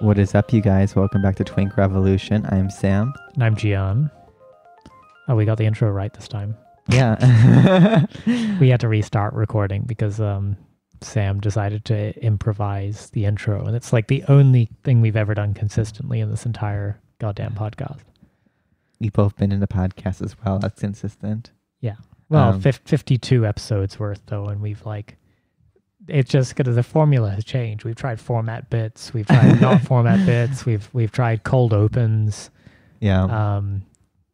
What is up, you guys? Welcome back to Twink Revolution. I'm Sam. And I'm Gian. Oh, we got the intro right this time. Yeah. We had to restart recording because Sam decided to improvise the intro. And it's like the only thing we've ever done consistently in this entire goddamn podcast. We've both been in the podcast as well. That's consistent. Yeah. Well, 52 episodes worth, though. And we've it's just because the formula has changed. We've tried format bits. We've tried not format bits. We've tried cold opens. Yeah.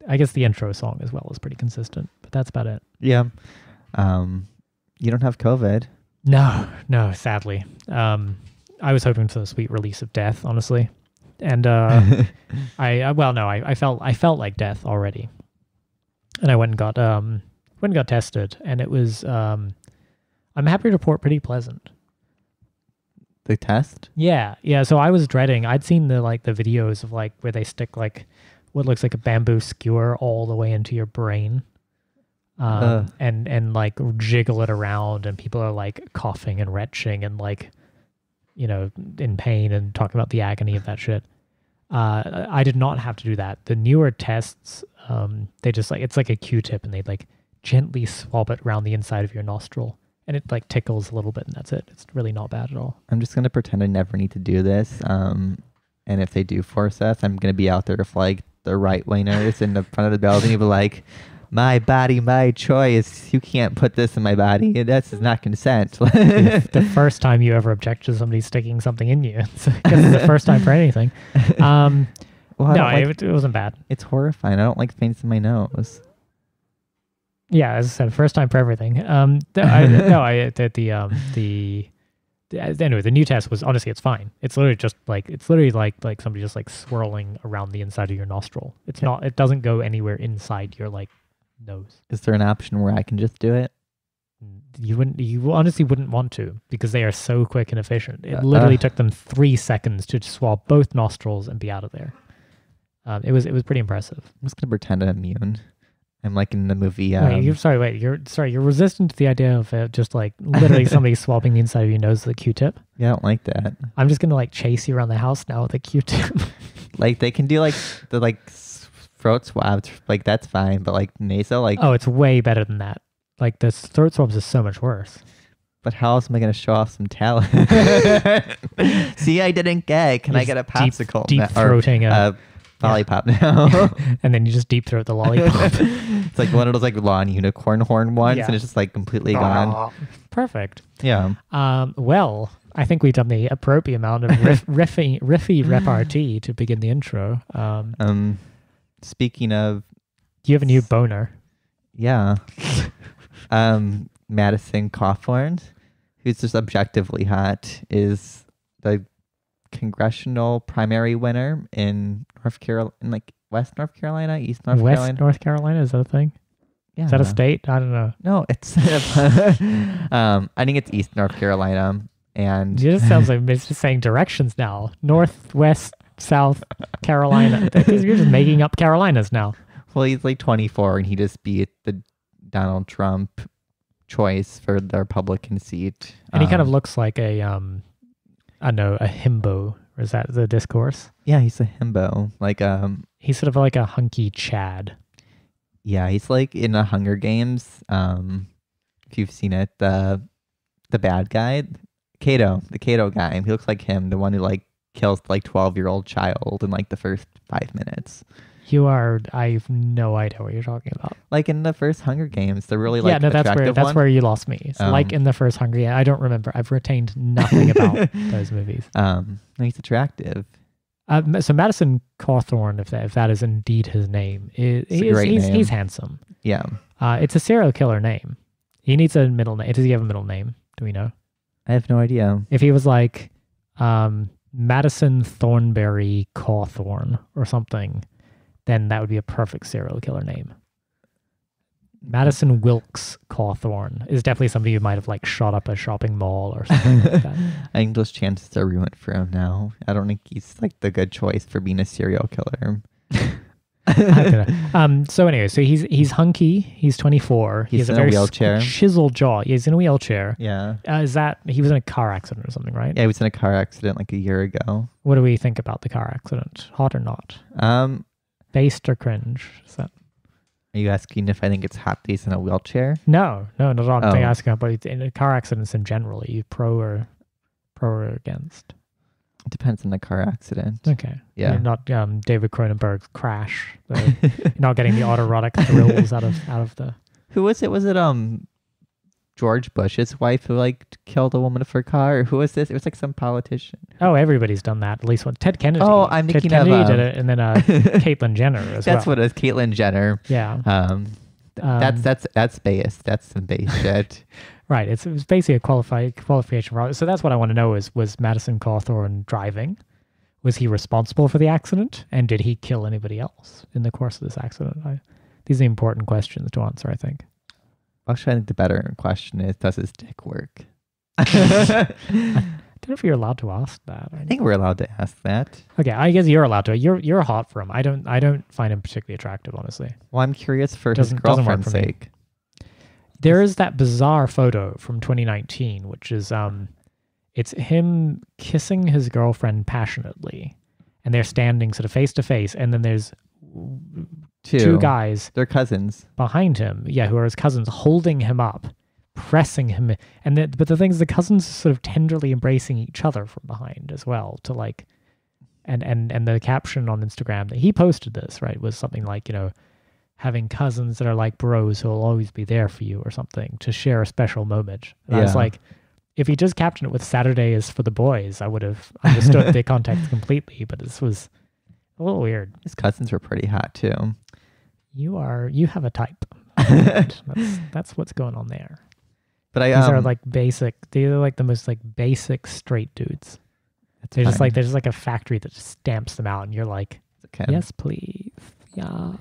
I guess the intro song as well is pretty consistent, but that's about it. Yeah. You don't have COVID. No, sadly. I was hoping for the sweet release of death, honestly. And I felt like death already. And I went and got tested, and it was I'm happy to report pretty pleasant. The test? Yeah. So I was dreading. I'd seen the videos of where they stick what looks like a bamboo skewer all the way into your brain. And jiggle it around, and people are coughing and retching and in pain and talking about the agony of that shit. I did not have to do that. The newer tests, they just it's like a Q-tip, and they gently swab it around the inside of your nostril, and it tickles a little bit, and that's it. It's really not bad at all. I'm just gonna pretend I never need to do this. And if they do force us, I'm gonna be out there with the right wingers in the front of the building and be like, "My body, my choice. You can't put this in my body. This is not consent." The first time you ever object to somebody sticking something in you, it's the first time for anything. It wasn't bad. It's horrifying. I don't like things in my nose. Yeah, as I said, first time for everything. Anyway, the new test was honestly, it's fine. It's literally just like somebody just swirling around the inside of your nostril. It's not. It doesn't go anywhere inside your nose. Is there an option where I can just do it? You honestly wouldn't want to, because they are so quick and efficient. It literally took them 3 seconds to swab both nostrils and be out of there. It was pretty impressive. I'm just gonna pretend I'm immune. I'm in the movie. You're resistant to the idea of just literally somebody swabbing the inside of your nose with a Q-tip. Yeah, I don't like that. I'm just gonna chase you around the house now with a Q-tip. They can do the throat swabs, that's fine, but nasal, oh, it's way better than that. The throat swabs is so much worse. But how else am I gonna show off some talent? See, I didn't get. Can I get a popsicle? Deep throating a lollipop now. And then you just deep throat the lollipop. It's one of those lawn unicorn horn ones, and it's just completely gone. Perfect. Yeah. Well, I think we've done the appropriate amount of riffy repartee to begin the intro. Speaking of, do you have a new boner? Yeah. Madison Cawthorn, who's just objectively hot, is the congressional primary winner in North Carolina, West North Carolina, East North Carolina. West North Carolina, is that a thing? Yeah. Is that a state? I don't know. No, it's I think it's East North Carolina, and it just sounds like it's just saying directions now. North, West, South Carolina. You're just making up Carolinas now. Well, he's 24, and he just beat the Donald Trump choice for the Republican seat. And he kind of looks like a himbo. Or is that the discourse? Yeah, he's a himbo. He's sort of like a hunky Chad. Yeah, he's in the Hunger Games. If you've seen it, the bad guy, the Cato guy. He looks like him, the one who kills the 12-year-old child in the first 5 minutes. I have no idea what you're talking about. In the first Hunger Games, they're really that's where you lost me. It's in the first Hunger Games. I don't remember. I've retained nothing about those movies. He's attractive. So Madison Cawthorn, if that is indeed his name, he's handsome. Yeah. It's a serial killer name. He needs a middle name. Does he have a middle name? Do we know? I have no idea. If he was Madison Thornberry Cawthorn or something, then that would be a perfect serial killer name. Madison Wilkes Cawthorn is definitely somebody who might have shot up a shopping mall or something like that. I think those chances are ruined for him now. I don't think he's the good choice for being a serial killer. I don't know. So anyway, so he's hunky. He's 24. He He's has a in a very wheelchair. chiseled jaw. He's in a wheelchair. Yeah. Is that he was in a car accident or something, right? Yeah, he was in a car accident like a year ago. What do we think about the car accident? Hot or not? Based or cringe? Is that... Are you asking if I think it's hot that he's in a wheelchair? No, not at all. I'm Oh. asking about in car accidents in general. Are you pro or against? It depends on the car accident. Okay. Yeah. You're not David Cronenberg's Crash. You're not getting the autoerotic thrills out of the... Who was it? Was it George Bush's wife who like killed a woman for a car? Or who was this? It was like some politician. Oh, everybody's done that. At least one. Ted Kennedy. Oh, I'm Ted thinking of, Kennedy did it, and then Caitlyn Jenner as That's well. what it is. Caitlyn Jenner. Yeah. That's base. That's some base shit. Right. It was basically a qualification for... So that's what I want to know was Madison Cawthorn driving? Was he responsible for the accident? And did he kill anybody else in the course of this accident? These are the important questions to answer, I think. Actually, I think the better question is, does his dick work? I don't know if you're allowed to ask that. I think we're allowed to ask that. Okay, I guess you're allowed to. You're hot for him. I don't find him particularly attractive, honestly. Well, I'm curious for his Doesn't work girlfriend's for me. sake. There is that bizarre photo from 2019, which is it's him kissing his girlfriend passionately, and they're standing sort of face to face, and then there's two guys They're cousins. behind him, who are his cousins, holding him up, pressing him, but the thing is, the cousins are sort of tenderly embracing each other from behind as well, to like, and the caption on Instagram that he posted this, right, was something like, having cousins that are like bros who will always be there for you or something to share a special moment. And I was like, if he just captioned it with Saturday is for the boys, I would have understood the context completely, but this was a little weird. His cousins were pretty hot too. You have a type. That's what's going on there. But These are like basic, they're like the most like basic straight dudes. They're just like, there's like a factory that just stamps them out and you're like, okay. yes, please. Yeah.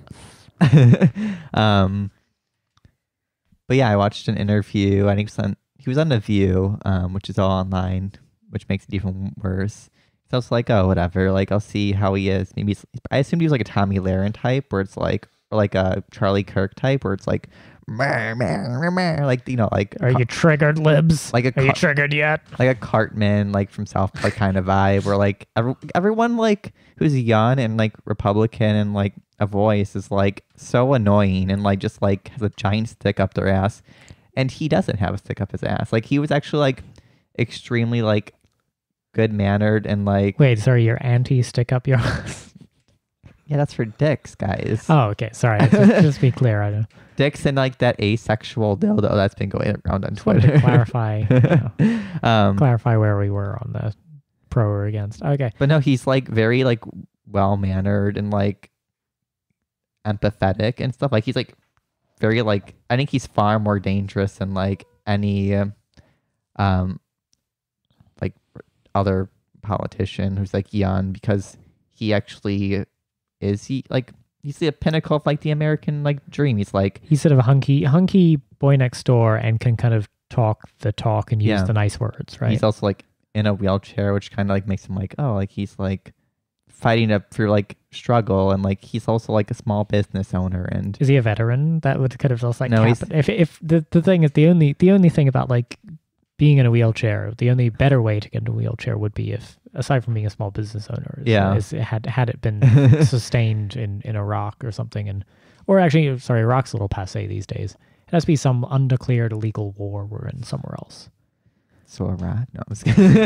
But yeah, I watched an interview. I think he was on The View, which is all online, which makes it even worse. So I was like, oh, whatever. Like, I'll see how he is. Maybe I assumed he was like a Tommy Lahren type, where it's like, or like a Charlie Kirk type, where it's like, like like. Are you triggered, libs? Like are you triggered yet? Like a Cartman, like from South Park kind of vibe, where like everyone like who's young and like Republican and like a voice is like so annoying and like just like has a giant stick up their ass, and he doesn't have a stick up his ass. Like he was actually like extremely like good mannered and like. Wait, sorry, you're anti stick up your ass? Yeah, that's for dicks, guys. Oh, okay. Sorry, just be clear. I don't. Dicks and like that asexual dildo that's been going around on Just wanted Twitter. to clarify. Clarify where we were on the pro or against. Okay. But no, he's like very like well mannered and like empathetic and stuff. Like he's like very like, I think he's far more dangerous than like any like other politician who's like young, because he actually is he's the pinnacle of like the American like dream. He's like, he's sort of a hunky boy next door and can kind of talk the talk and use the nice words, right? He's also like in a wheelchair, which kind of like makes him like, oh, like he's like fighting up for like struggle, and like he's also like a small business owner. And is he a veteran? That would kind of just like no, if the thing is, the only thing about like being in a wheelchair, the only better way to get into a wheelchair would be if, aside from being a small business owner, had it been sustained in Iraq or something, or actually, sorry, Iraq's a little passé these days. It has to be some undeclared illegal war we're in somewhere else. So Iraq? No, I was kidding.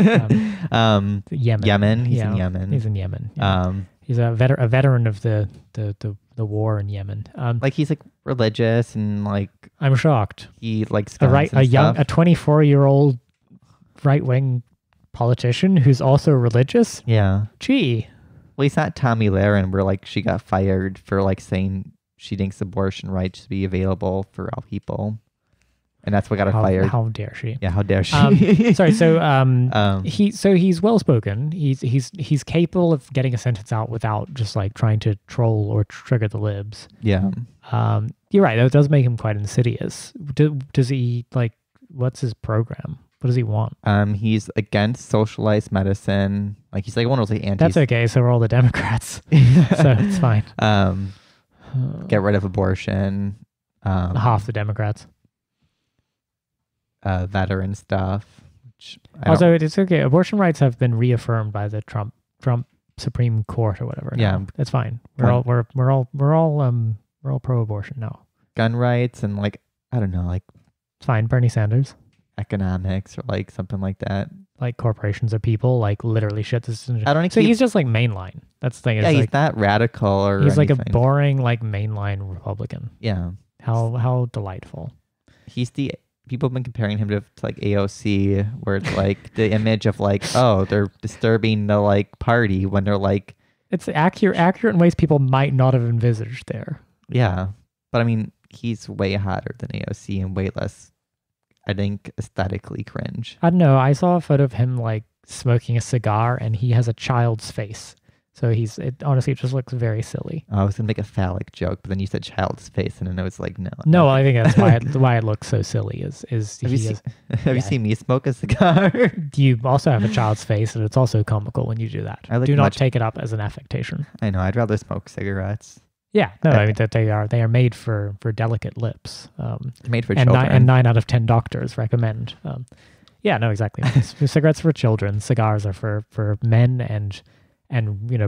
Yemen. Yemen. He's in Yemen. He's in Yemen. Yeah. He's a veteran of the war in Yemen. Like he's like religious and like, I'm shocked. he likes A 24-year-old right-wing politician who's also religious. Yeah. Gee. Well, he's not Tommy Lahren, where like she got fired for like saying she thinks abortion rights should be available for all people, and that's what got her fired. How dare she? Yeah, how dare she? Sorry. So he's well spoken. He's capable of getting a sentence out without just like trying to troll or trigger the libs. Yeah. You're right. That does make him quite insidious. Does he like? What's his program? What does he want? He's against socialized medicine. Like he's like one of those like anti. That's okay. So are all the Democrats. So it's fine. get rid of abortion, half the Democrats. veteran stuff. Which I Also, don't- it's okay. Abortion rights have been reaffirmed by the Trump Supreme Court or whatever. Yeah. now. It's fine. We're all pro-abortion now. gun rights and like I don't know, like It's fine. Bernie Sanders, economics or like something like that. like corporations are people, like literally shit. I don't. So he's just like mainline. That's the thing. yeah, Is he's like, not radical or he's like a anything. boring, like mainline Republican. Yeah, How delightful. he's the people have been comparing him to like AOC, where it's like the image of like, oh, they're disturbing the like party when they're like, It's accurate in ways people might not have envisaged there. yeah, but I mean, he's way hotter than AOC and way less, I think, aesthetically cringe. I don't know. I saw a photo of him like smoking a cigar, and he has a child's face. So honestly, it just looks very silly. I was gonna make a phallic joke, but then you said child's face, and then I was like, no. No, I think that's why it looks so silly. Is Have you he seen, is, have you seen me smoke a cigar? you also have a child's face, and it's also comical when you do that. I look Do not much- take it up as an affectation. I know. I'd rather smoke cigarettes. Yeah, no, I mean that they are made for delicate lips. They're made for and children. 9 out of 10 doctors recommend. Yeah, no, exactly. Cigarettes for children, cigars are for men and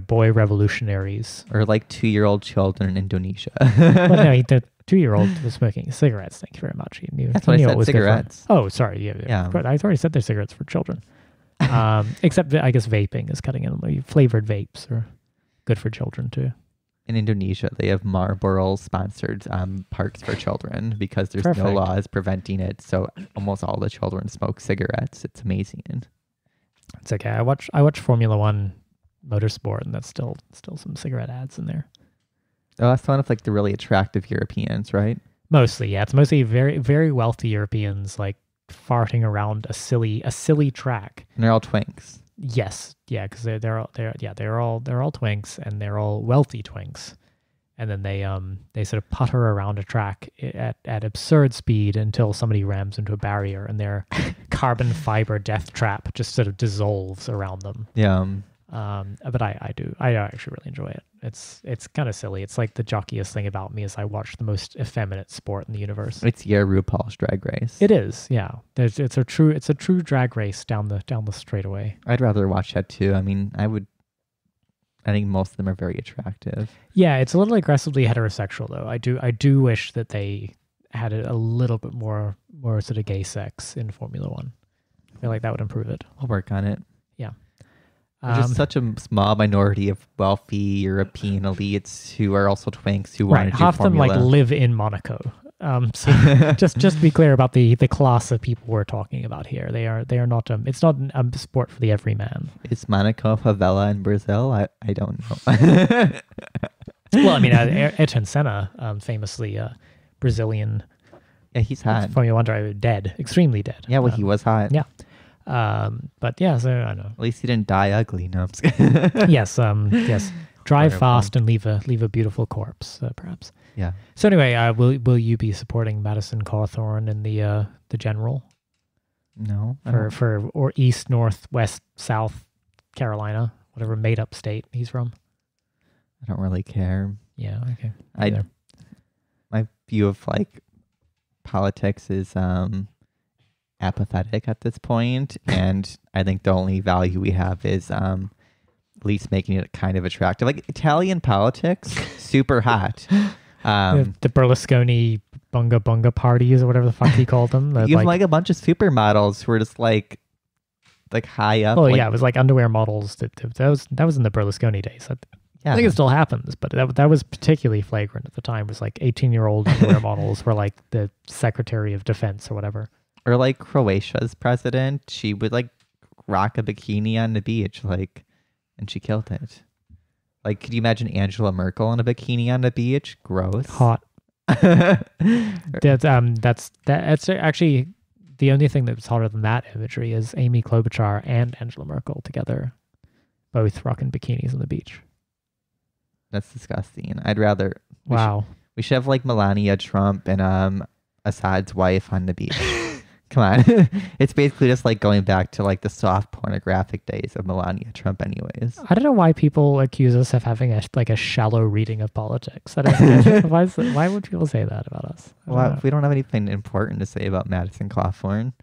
boy revolutionaries. Or like 2-year-old children in Indonesia. Well, no, the 2-year-old was smoking cigarettes. Thank you very much. He knew. That's he what I knew said, it was good for him. cigarettes. Oh, sorry. Yeah. Yeah. But I already said they're cigarettes for children. Except that I guess vaping is cutting in. Flavored vapes are good for children too. In Indonesia, they have Marlboro sponsored parks for children because there's no Perfect. laws preventing it. So almost all the children smoke cigarettes. It's amazing. It's okay. I watch Formula One motorsport, and that's still some cigarette ads in there. Oh, that's one of like the really attractive Europeans, right? Mostly, yeah. It's mostly very, very wealthy Europeans like farting around a silly track. And they're all twinks. Yes, yeah, because they're all twinks, and they're all wealthy twinks, and then they sort of putter around a track at absurd speed until somebody rams into a barrier, and their carbon fiber death trap just sort of dissolves around them. Yeah. But I actually really enjoy it. It's kind of silly. It's like the jockiest thing about me is I watch the most effeminate sport in the universe. It's your RuPaul's Drag Race. It is, yeah. It's a true drag race down the straightaway. I'd rather watch that too. I mean, I think most of them are very attractive. Yeah, it's a little aggressively heterosexual though. I do wish that they had a little bit more sort of gay sex in Formula One. I feel like that would improve it. I'll work on it. Yeah. There's just such a small minority of wealthy European elites who are also twinks who want right. to do Half them Formula. like live in Monaco. So just to be clear about the class of people we're talking about here, they are not. It's not a sport for the everyman. Is Monaco a favela in Brazil? I don't know. Well, I mean, Ayrton Senna, famously Brazilian Yeah, he's hot. Formula One driver, dead, extremely dead. Yeah, well, he was hot. yeah. But yeah, so I don't know. At least he didn't die ugly. No, I'm just kidding. Yes, yes. Drive Whatever. fast and leave a beautiful corpse, perhaps. Yeah. So anyway, will you be supporting Madison Cawthorn in the general No. I don't- or East, North, West, South Carolina, whatever made up state he's from? I don't really care. Yeah, okay. I Either. my view of like politics is apathetic at this point, and I think the only value we have is at least making it kind of attractive. Like Italian politics, super hot. The Berlusconi bunga bunga parties or whatever the fuck he called them. You have like a bunch of supermodels who are just like high up. Oh like, yeah, it was like underwear models. That was in the Berlusconi days. yeah. I think it still happens, but that was particularly flagrant at the time. It was like 18-year-old underwear models were like the Secretary of Defense or whatever. Or like Croatia's president, she would like rock a bikini on the beach, like, and she killed it. Like, could you imagine Angela Merkel in a bikini on the beach? Gross. Hot. That's actually the only thing that's hotter than that imagery is Amy Klobuchar and Angela Merkel together, both rocking bikinis on the beach. That's disgusting. I'd rather. Wow. We should have like Melania Trump and Assad's wife on the beach. Come on. It's basically just like going back to like the soft pornographic days of Melania Trump anyways. I don't know why people accuse us of having a shallow reading of politics. I don't get it. Why would people say that about us? Well, we don't have anything important to say about Madison Cawthorn.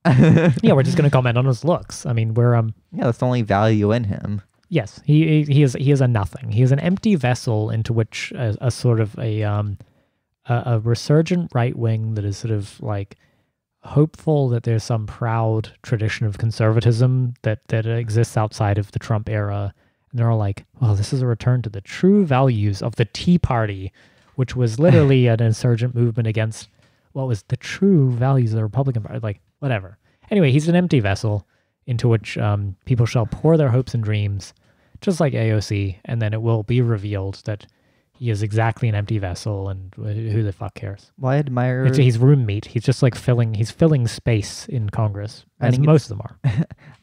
Yeah, we're just going to comment on his looks. I mean, we're Yeah, that's the only value in him. yes, he is a nothing. He is an empty vessel into which a sort of a resurgent right wing that is sort of like hopeful that there's some proud tradition of conservatism that exists outside of the Trump era. And they're all like, well, this is a return to the true values of the Tea Party, which was literally an insurgent movement against what was the true values of the Republican Party. Like, whatever. Anyway, he's an empty vessel into which people shall pour their hopes and dreams, just like AOC, and then it will be revealed that he is exactly an empty vessel, and who the fuck cares? Well, I admire... He's room meat. He's just like filling space in Congress, as most of them are.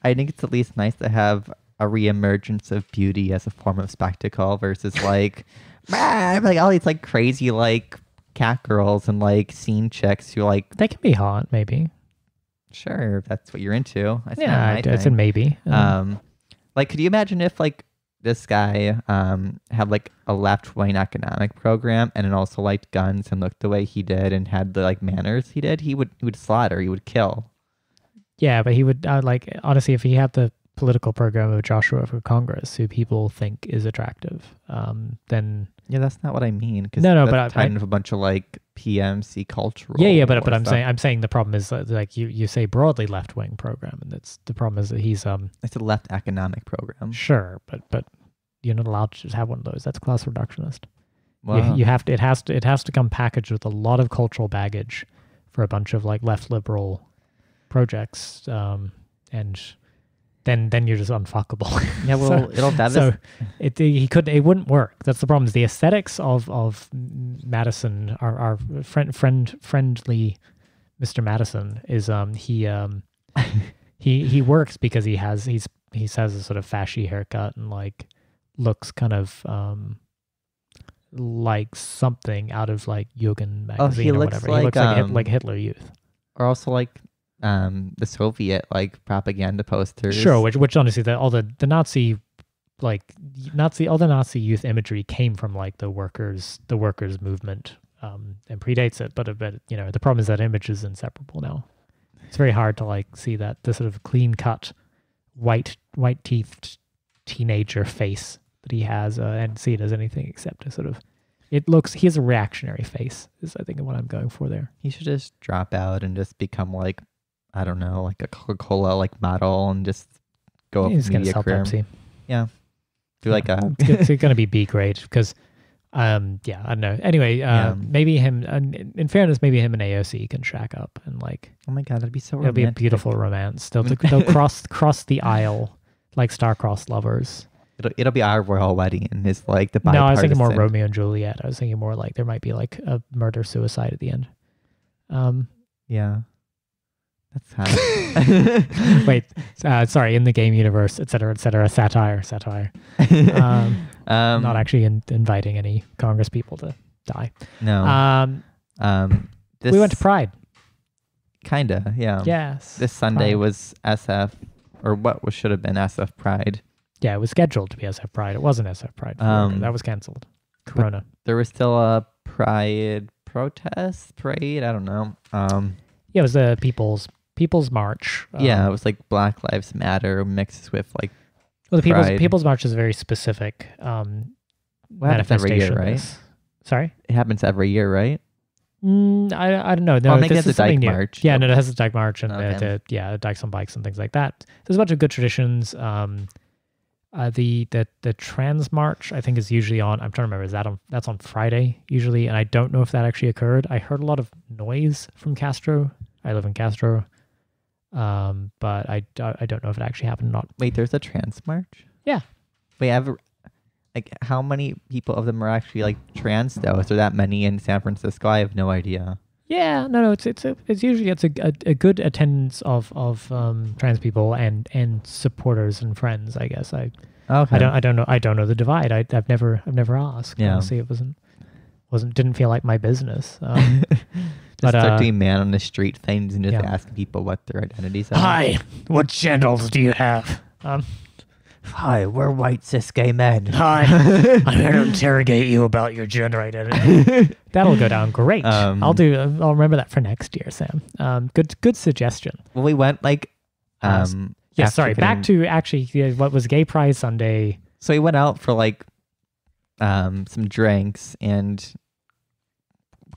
I think it's at least nice to have a reemergence of beauty as a form of spectacle versus like, like all these like crazy like cat girls and like scene chicks who like... They can be hot, maybe. Sure, if that's what you're into. That's yeah, it's a maybe. Like, could you imagine if like this guy had like a left-wing economic program and then also liked guns and looked the way he did and had the like manners he did? He would slaughter. He would kill. Yeah, but he would like honestly, if he had the political program of Joshua for Congress, who people think is attractive, then yeah, that's not what I mean. No, that's but kind of a bunch of like PMC cultural. Yeah, but I'm saying the problem is that, like you say broadly left wing program, and that's the problem is that he's it's a left economic program. Sure, but you're not allowed to just have one of those. That's class reductionist. Well, you have to. It has to come packaged with a lot of cultural baggage for a bunch of like left liberal projects, and then you're just unfuckable. Yeah, well, it wouldn't work. That's the problem. Is the aesthetics of Madison, our friendly Mr. Madison, is he works because he has a sort of fashy haircut and like looks kind of like something out of like Jugend magazine or whatever. He looks like Hitler Youth, or also like the Soviet like propaganda posters. Sure, which honestly all the Nazi youth imagery came from like the workers movement and predates it, but the problem is that image is inseparable now. It's very hard to like see that the sort of clean cut white teethed teenager face that he has and see it as anything except a sort of he has a reactionary face is I think what I'm going for there. He should just drop out and just become like, I don't know, like a Coca-Cola like model and just go up He's media gonna career. Pepsi. Yeah. Do like a it's going to be B grade because I don't know. Anyway, maybe him in fairness, maybe him and AOC can shack up and like, oh my god, that'd be so it'll romantic. be a beautiful romance. They'll cross the aisle like star-crossed lovers. It'll be our royal wedding and it's like the bipartisan. No, I was thinking more Romeo and Juliet. I was thinking more like there might be like a murder-suicide at the end. Yeah. That's hot. Wait, sorry, in the game universe, et cetera, satire. Not actually inviting any Congress people to die. No. We went to Pride. Kinda, yeah. Yes. This Sunday Pride. was SF, or what should have been SF Pride. Yeah, it was scheduled to be SF Pride. It wasn't SF Pride. That was canceled. Corona. There was still a Pride protest, parade, I don't know. Yeah, it was the People's March. Yeah, it was like Black Lives Matter mixed with like the Pride. People's March is a very specific manifestation. Every year, right? Sorry? It happens every year, right? I don't know. No, I think this it has is a Dyke something new. March. Yeah, no, it has a Dyke March and Okay. the Dykes on Bikes and things like that. There's a bunch of good traditions. The Trans March I think is usually on. I'm trying to remember. That's on Friday usually, and I don't know if that actually occurred. I heard a lot of noise from Castro. I live in Castro, but I don't know if it actually happened or not. Wait, there's a trans march? Yeah. Wait, like how many people of them are actually like trans though? Is there that many in San Francisco? I have no idea. Yeah, no, it's usually a good attendance of trans people and supporters and friends. I guess Okay. I don't know the divide. I've never asked. Yeah. Honestly, it didn't feel like my business. Just But, start doing man on the street things and just yeah. asking people what their identities are. Hi, what channels do you have? Hi, we're white cis gay men. Hi, I'm here to interrogate you about your gender identity. That'll go down great. I'll remember that for next year, Sam. Good suggestion. Well, we went like, Yeah, after sorry. Back to actually what was Gay Pride Sunday. So we went out for like, some drinks and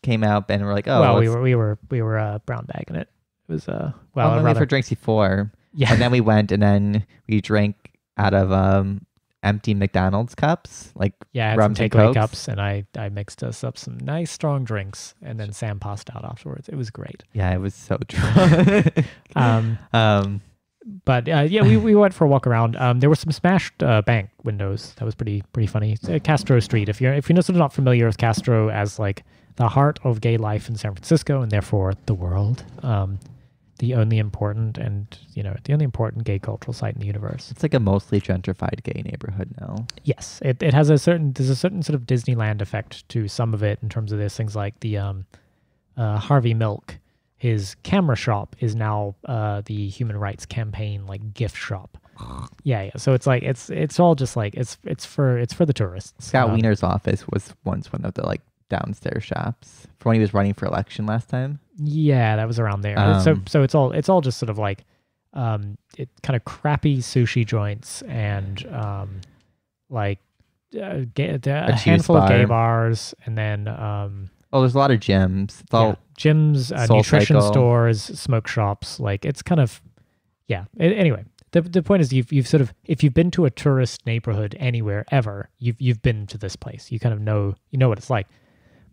came out and we're like, oh, well, we were brown bagging it. It was we went for drinks before. Yeah. And then we went and then we drank out of empty McDonald's cups, like I had rum some and takeaway Cokes. cups, and I mixed us up some nice strong drinks, and then Sam passed out afterwards. It was great. Yeah, it was so drunk. But we went for a walk around. There were some smashed bank windows. That was pretty funny. Castro Street. If you're sort of not familiar with Castro as like the heart of gay life in San Francisco and therefore the world, the only important gay cultural site in the universe. It's like a mostly gentrified gay neighborhood now. Yes, it has there's a certain sort of Disneyland effect to some of it in terms of this things like the Harvey Milk. His camera shop is now the Human Rights Campaign like gift shop. Yeah. So it's like it's all just like it's for the tourists. Scott Wiener's office was once one of the like downstairs shops for when he was running for election last time. Yeah, that was around there. So it's all just sort of like it kind of crappy sushi joints and like a handful of gay bars, and then there's a lot of gyms. It's all gyms, nutrition stores, smoke shops. Like it's kind of anyway, the point is you've sort of, if you've been to a tourist neighborhood anywhere ever, you've been to this place. You kind of know what it's like.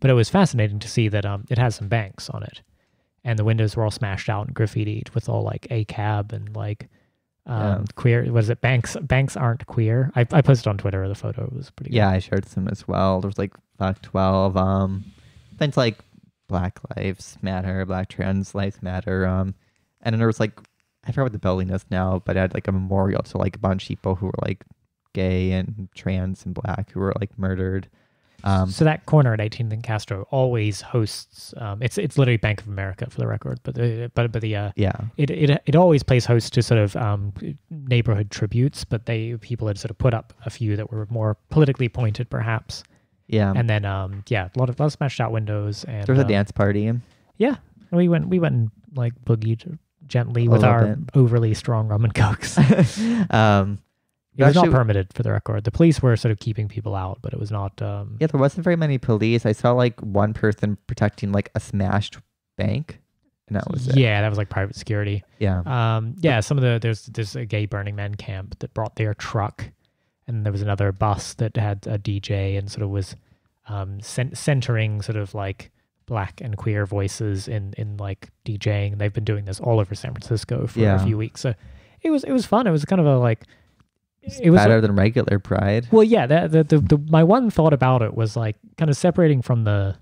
But it was fascinating to see that it has some banks on it, and the windows were all smashed out and graffitied with all like ACAB and like queer. What is it? Banks aren't queer. I posted on Twitter the photo. It was pretty good. Yeah, I shared some as well. There was like Black 12. Things like Black Lives Matter, Black Trans Lives Matter. And then there was like, I forgot what the building is now, but it had like a memorial to like a bunch of people who were like gay and trans and black who were like murdered. So that corner at 18th and Castro always hosts. It's literally Bank of America for the record, but it always plays host to sort of neighborhood tributes. But people had sort of put up a few that were more politically pointed, perhaps. Yeah, and then a lot of smashed out windows, and there was a dance party. Yeah, we went and like boogied gently with our overly strong rum and cokes. It was not permitted, for the record. The police were sort of keeping people out, but it was not. There wasn't very many police. I saw like one person protecting like a smashed bank, and that was it. Yeah, that was like private security. Yeah. Some of there's a gay Burning Man camp that brought their truck, and there was another bus that had a DJ and sort of was centering sort of like black and queer voices in like DJing. They've been doing this all over San Francisco for a few weeks. So it was fun. It was kind of a like. It was better than regular Pride. Well, yeah. My one thought about it was like kind of separating from the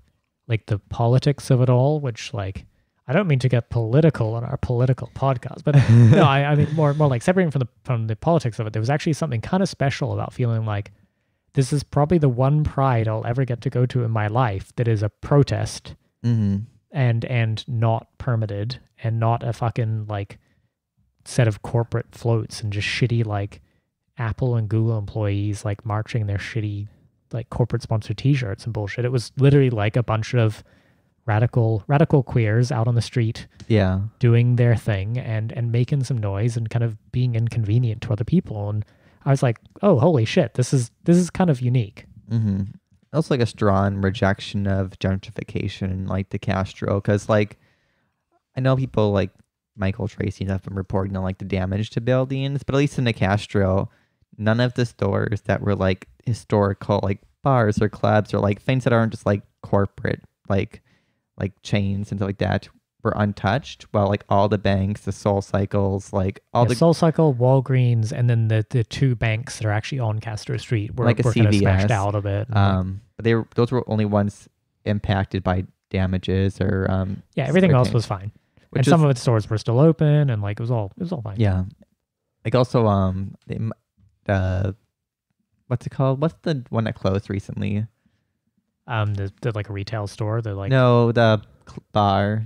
politics of it all, which like I don't mean to get political on our political podcast, but no, I mean more like separating from the politics of it. There was actually something kind of special about feeling like this is probably the one Pride I'll ever get to go to in my life that is a protest and not permitted and not a fucking like set of corporate floats and just shitty like Apple and Google employees like marching their shitty like corporate sponsored t-shirts and bullshit. It was literally like a bunch of radical queers out on the street doing their thing and making some noise and kind of being inconvenient to other people. And I was like, oh, holy shit, this is kind of unique. Also like a strong rejection of gentrification in like the Castro, because like I know people like Michael Tracy have been reporting on like the damage to buildings, but at least in the Castro, none of the stores that were like historical, like bars or clubs or like things that aren't just like corporate, like chains and stuff like that, were untouched. While like all the banks, the Soul Cycles, like all the Soul Cycle, Walgreens, and then the two banks that are actually on Castro Street were like a kind of CVS, smashed out a bit. But those were only ones impacted by damages or everything else was fine. And some of its stores were still open, and like it was all fine. Yeah, like also what's it called? What's the one that closed recently? The like a retail store. The like no, the bar.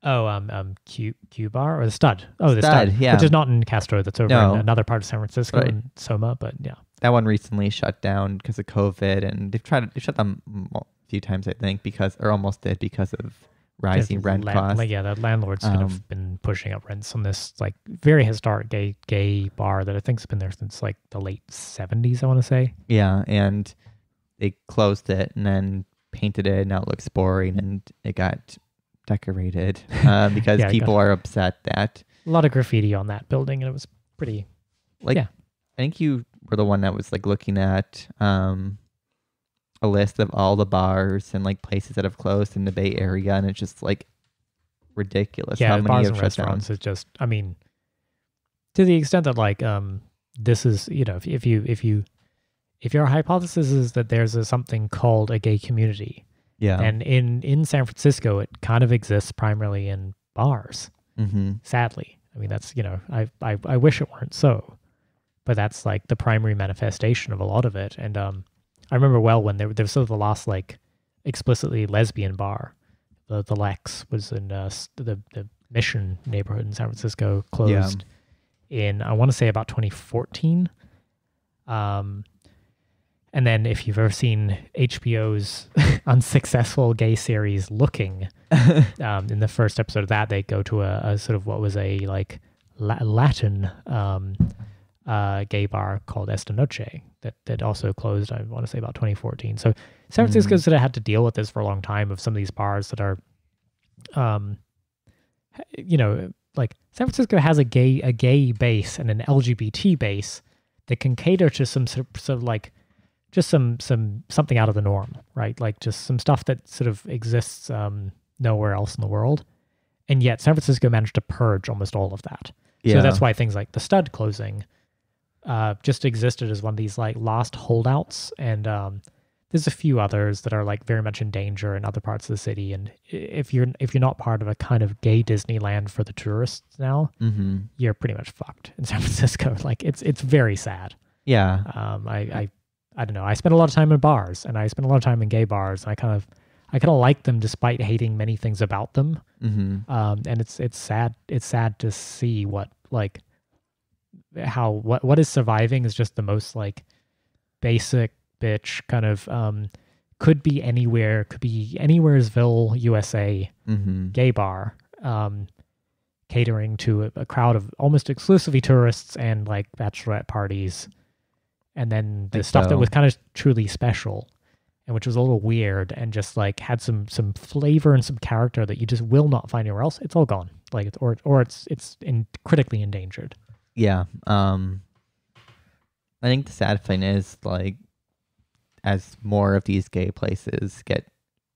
Oh, Q Bar or the Stud? Oh, the Stud, Stud, yeah. which is not in Castro. That's over No. in another part of San Francisco Right. in Soma. But yeah, That one recently shut down because of COVID, and they shut them a few times, I think, or almost did because of rising rent costs. yeah, the landlord's kind Um, of been pushing up rents on this like very historic gay bar that I think's been there since like the late 70s. I want to say. Yeah, and they closed it and then painted it. Now it looks boring, and it got decorated because Yeah, it people are upset that A lot of graffiti on that building, and it was pretty. like Yeah. I think you were the one that was like looking at a list of all the bars and like places that have closed in the Bay Area, and it's just like ridiculous Yeah, how many bars have and shut down. restaurants is just. I mean, to the extent that like this is if your hypothesis is that there's something called a gay community, Yeah. and in San Francisco it kind of exists primarily in bars. Mm-hmm. Sadly, I mean that's I wish it weren't so, but that's like the primary manifestation of a lot of it. And I remember well when there was sort of the last like explicitly lesbian bar, the Lex was in the Mission neighborhood in San Francisco, closed in I want to say about 2014. And then if you've ever seen HBO's unsuccessful gay series Looking, in the first episode of that, they go to a sort of what was a like Latin gay bar called Esta Noche that also closed, I want to say about 2014. So San Francisco sort of had to deal with this for a long time of some of these bars that are, like San Francisco has a gay base and an LGBT base that can cater to some sort of like just something out of the norm, right? Like just some stuff that sort of exists nowhere else in the world. And yet San Francisco managed to purge almost all of that. Yeah. So that's why things like the Stud closing just existed as one of these like last holdouts. And there's a few others that are like very much in danger in other parts of the city. And if you're not part of a kind of gay Disneyland for the tourists now, Mm-hmm. you're pretty much fucked in San Francisco. Like it's very sad. Yeah. I don't know. I spent a lot of time in bars, and I spent a lot of time in gay bars, and I kind of like them despite hating many things about them. Mm-hmm. And it's sad. It's sad to see what is surviving is just the most like basic bitch kind of could be anywheresville, USA Mm-hmm. gay bar, catering to a crowd of almost exclusively tourists and like bachelorette parties. And then the stuff that was kind of truly special and which was a little weird and just like had some flavor and some character that you just will not find anywhere else. It's all gone. Like it's critically endangered. Yeah. I think the sad thing is like as more of these gay places get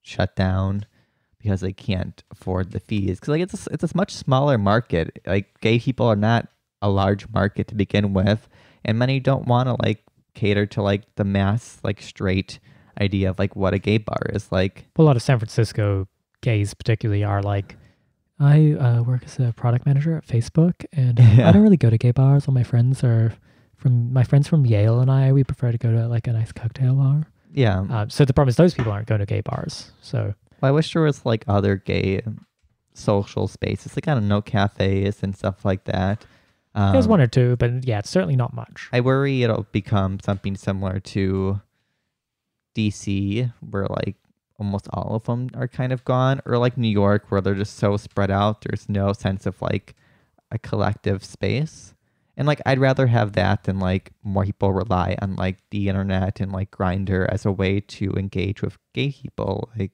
shut down because they can't afford the fees, because like it's a much smaller market. Like gay people are not a large market to begin with, and many don't want to like cater to like the mass like straight idea of like what a gay bar is like. A lot of San Francisco gays particularly are like, I work as a product manager at Facebook, and I don't really go to gay bars. All my friends from Yale and we prefer to go to like a nice cocktail bar. Yeah. So the problem is those people aren't going to gay bars. So I wish there was like other gay social spaces, like I don't know, cafes and stuff like that. There's one or two, but yeah, it's certainly not much. I worry it'll become something similar to DC, where like almost all of them are kind of gone, or like New York, where they're just so spread out. There's no sense of like a collective space. And like I'd rather have that than like more people rely on like the internet and like Grindr as a way to engage with gay people. Like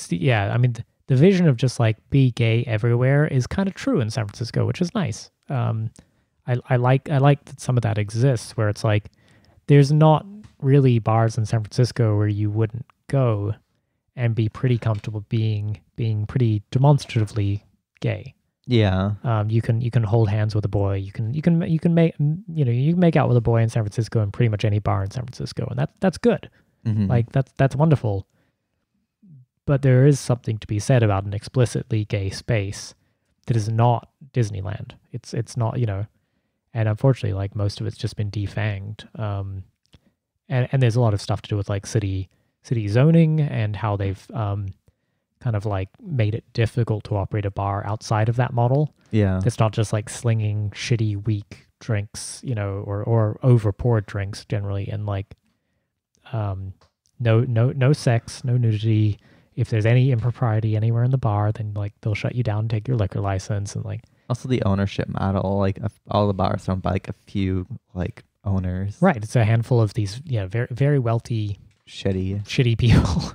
yeah. I mean, the vision of just like be gay everywhere is kind of true in San Francisco, which is nice. I like that some of that exists, where it's like there's not really bars in San Francisco where you wouldn't go and be pretty comfortable being pretty demonstratively gay. yeah. You can hold hands with a boy. You can make out with a boy in San Francisco in pretty much any bar in San Francisco, and that's good. Mhm. Like that's wonderful. But there is something to be said about an explicitly gay space that is not Disneyland. It's not, and unfortunately, like most of it's just been defanged. And there's a lot of stuff to do with like city zoning and how they've kind of like made it difficult to operate a bar outside of that model. Yeah. It's not just like slinging shitty, weak drinks, or over poured drinks generally, and like no sex, no nudity. If there's any impropriety anywhere in the bar, then like they'll shut you down and take your liquor license, and like Also the ownership model, like all the bars are owned by like a few like owners. right. It's a handful of these very very wealthy Shitty people.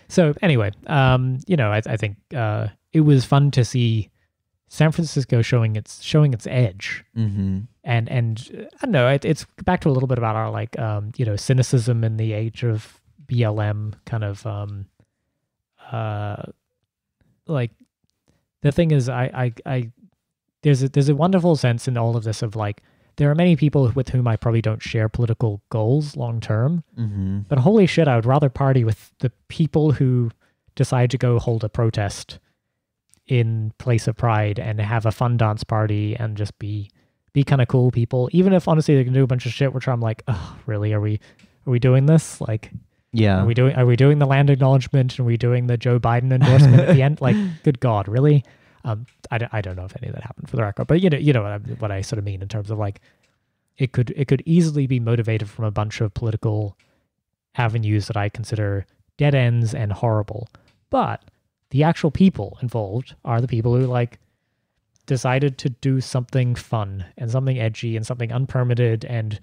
So anyway, I think it was fun to see San Francisco showing its edge. Mm-hmm. And I don't know, it's back to a little bit about our like cynicism in the age of BLM kind of like the thing is I there's a wonderful sense in all of this of like there are many people with whom I probably don't share political goals long term, Mm-hmm. but holy shit, I would rather party with the people who decide to go hold a protest in place of pride and have a fun dance party and just be kind of cool people, even if honestly they can do a bunch of shit which I'm like, oh really, are we doing this? Like, Yeah. are we doing the land acknowledgement? Are we doing the Joe Biden endorsement at the end? Like, good God, really? I don't know if any of that happened for the record, but you know what I sort of mean in terms of like, it could easily be motivated from a bunch of political avenues that I consider dead ends and horrible. But the actual people involved are the people who like decided to do something fun and something edgy and something unpermitted and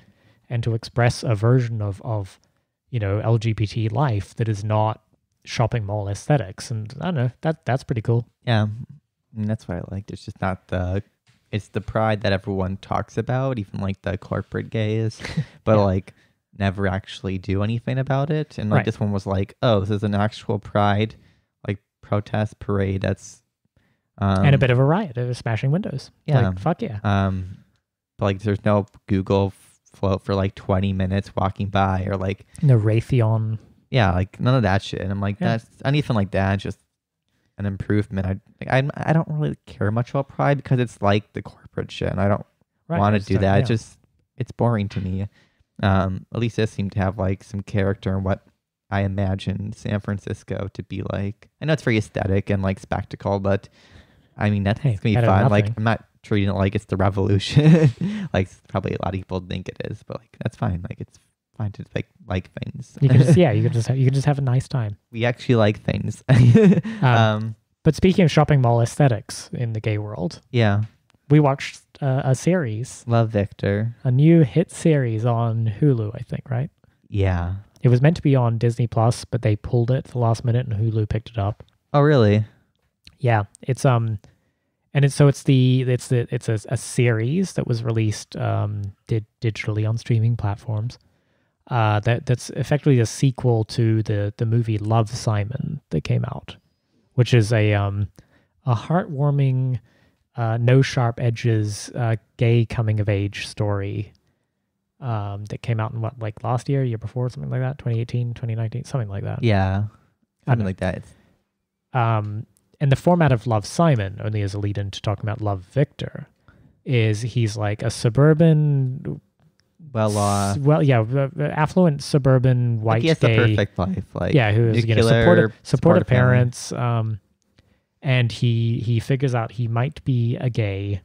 to express a version of LGBT life that is not shopping mall aesthetics. And I don't know, that's pretty cool. Yeah. And that's what I liked. It's just not it's the pride that everyone talks about, even like the corporate gays, but Yeah. like never actually do anything about it. And like Right. this one was like, oh, this is an actual pride, like protest parade. That's And a bit of a riot. It was smashing windows. Yeah. Like, fuck yeah. but like there's no Google float for like 20 minutes walking by or like No Raytheon. yeah, like none of that shit. And I'm like, Yeah. that's anything like that, just an improvement. I don't really care much about pride because it's like the corporate shit, and I don't Right. want to it's do like, that. yeah. It's just it's boring to me. At least this seemed to have like some character in what I imagined San Francisco to be like. I know it's very aesthetic and like spectacle, but I mean that's Hey, gonna be better than fun. Like nothing. I'm not treating it like it's the revolution, like probably a lot of people think it is, but like that's fine. Like it's fine to like things. You can just you can just have a nice time. We actually like things. But speaking of shopping mall aesthetics in the gay world, Yeah, we watched a series, love Victor. a new hit series on Hulu, I think, right? Yeah. It was meant to be on Disney Plus, but they pulled it at the last minute and Hulu picked it up. Oh, really? Yeah, it's and it's a series that was released digitally on streaming platforms. That's effectively a sequel to the movie Love, Simon that came out, which is a heartwarming, no sharp edges, gay coming of age story that came out in like last year before, something like that, 2018, 2019, something like that. Yeah. I Something know. like that. It's, And the format of Love, Simon, only as a lead into talking about Love, Victor, is he's like a suburban, affluent suburban like white he has gay, the perfect life. Like who is nuclear, supportive family. parents, and he figures out he might be a gay.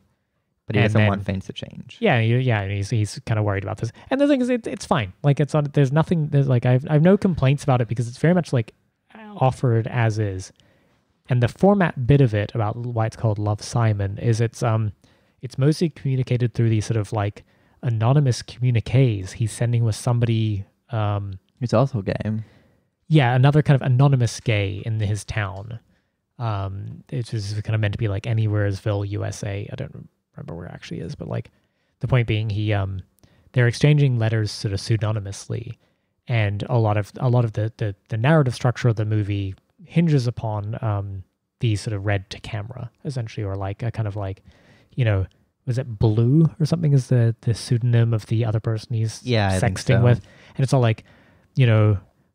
But he and doesn't then- want things to change. Yeah, and he's kind of worried about this. And the thing is, it's fine. Like it's on. There's nothing. There's like I've no complaints about it because it's very much like offered as is. And the format bit of it about why it's called Love, Simon is it's mostly communicated through these sort of like anonymous communiques he's sending with somebody. It's also gay. Another kind of anonymous gay in his town. It's just kind of meant to be like Anywheresville, USA. I don't remember where it actually is, but like the point being, they're exchanging letters sort of pseudonymously, and a lot of the narrative structure of the movie hinges upon these sort of read to camera essentially, or like a kind of like, was it Blue or something is the pseudonym of the other person he's I think sexting so. with, and it's all like,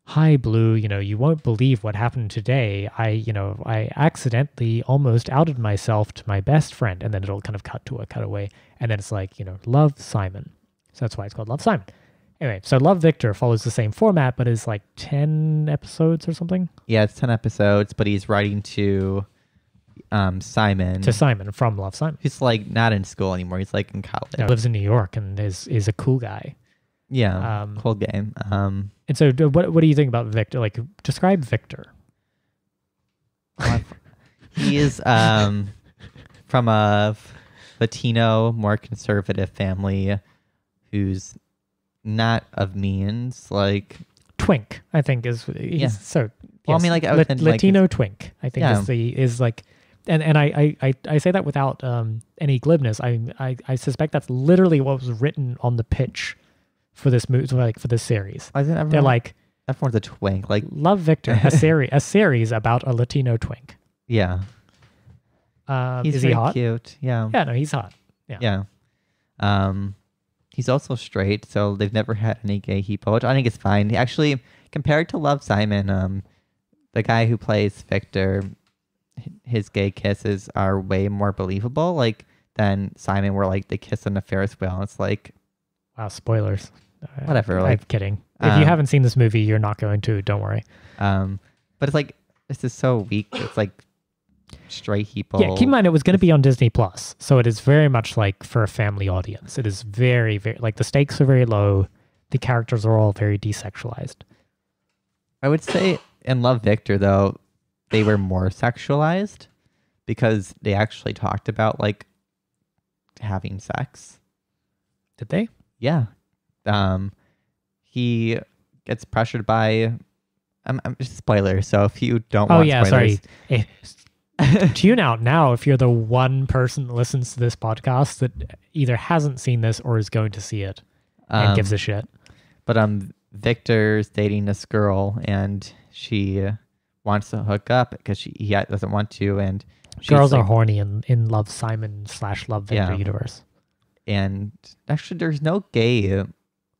hi Blue, you won't believe what happened today. I accidentally almost outed myself to my best friend, and then it'll kind of cut to a cutaway, and then it's like, Love, Simon. So that's why it's called Love, Simon. Anyway, so Love Victor follows the same format, but is like 10 episodes or something. Yeah, it's 10 episodes, but he's writing to Simon. To Simon from Love Simon. He's like not in school anymore. He's like in college. He lives in New York and is a cool guy. Yeah, cool game. And so what do you think about Victor? Like, describe Victor. He is from a Latino, more conservative family who's not of means. Like twink, I think he's so. Well, Yes, I mean, like I was thinking, Latino twink, I think Yeah. is like, and I say that without any glibness. I suspect that's literally what was written on the pitch for this movie, like for this series. They're like, everyone's a twink. Like, Love Victor, a series about a Latino twink. yeah, he's is he very hot? cute. Yeah, Yeah, no, he's hot. yeah. He's also straight, so they've never had any gay people, which I think is fine. Actually, compared to Love Simon, the guy who plays Victor, his gay kisses are way more believable, like than Simon, where like they kiss on a Ferris wheel. It's like, Wow, spoilers. Whatever, I'm like, kidding. If you um, haven't seen this movie, you're not going to. Don't worry. but it's like this is so weak. It's like straight people. Yeah, keep in mind it was going to be on Disney Plus, so it is very much like for a family audience. It is very, very like the stakes are very low. The characters are all very desexualized. I would say in Love Victor, though, they were more sexualized because they actually talked about like having sex. Did they? Yeah. He gets pressured by. I'm just spoiler. So if you don't Oh want yeah, spoilers, sorry. Tune out now if you're the one person that listens to this podcast that either hasn't seen this or is going to see it and gives a shit. But Victor's dating this girl and she wants to hook up because he doesn't want to, and she's Girls are like, horny in Love Simon / Love Victor Yeah. universe. and actually there's no gay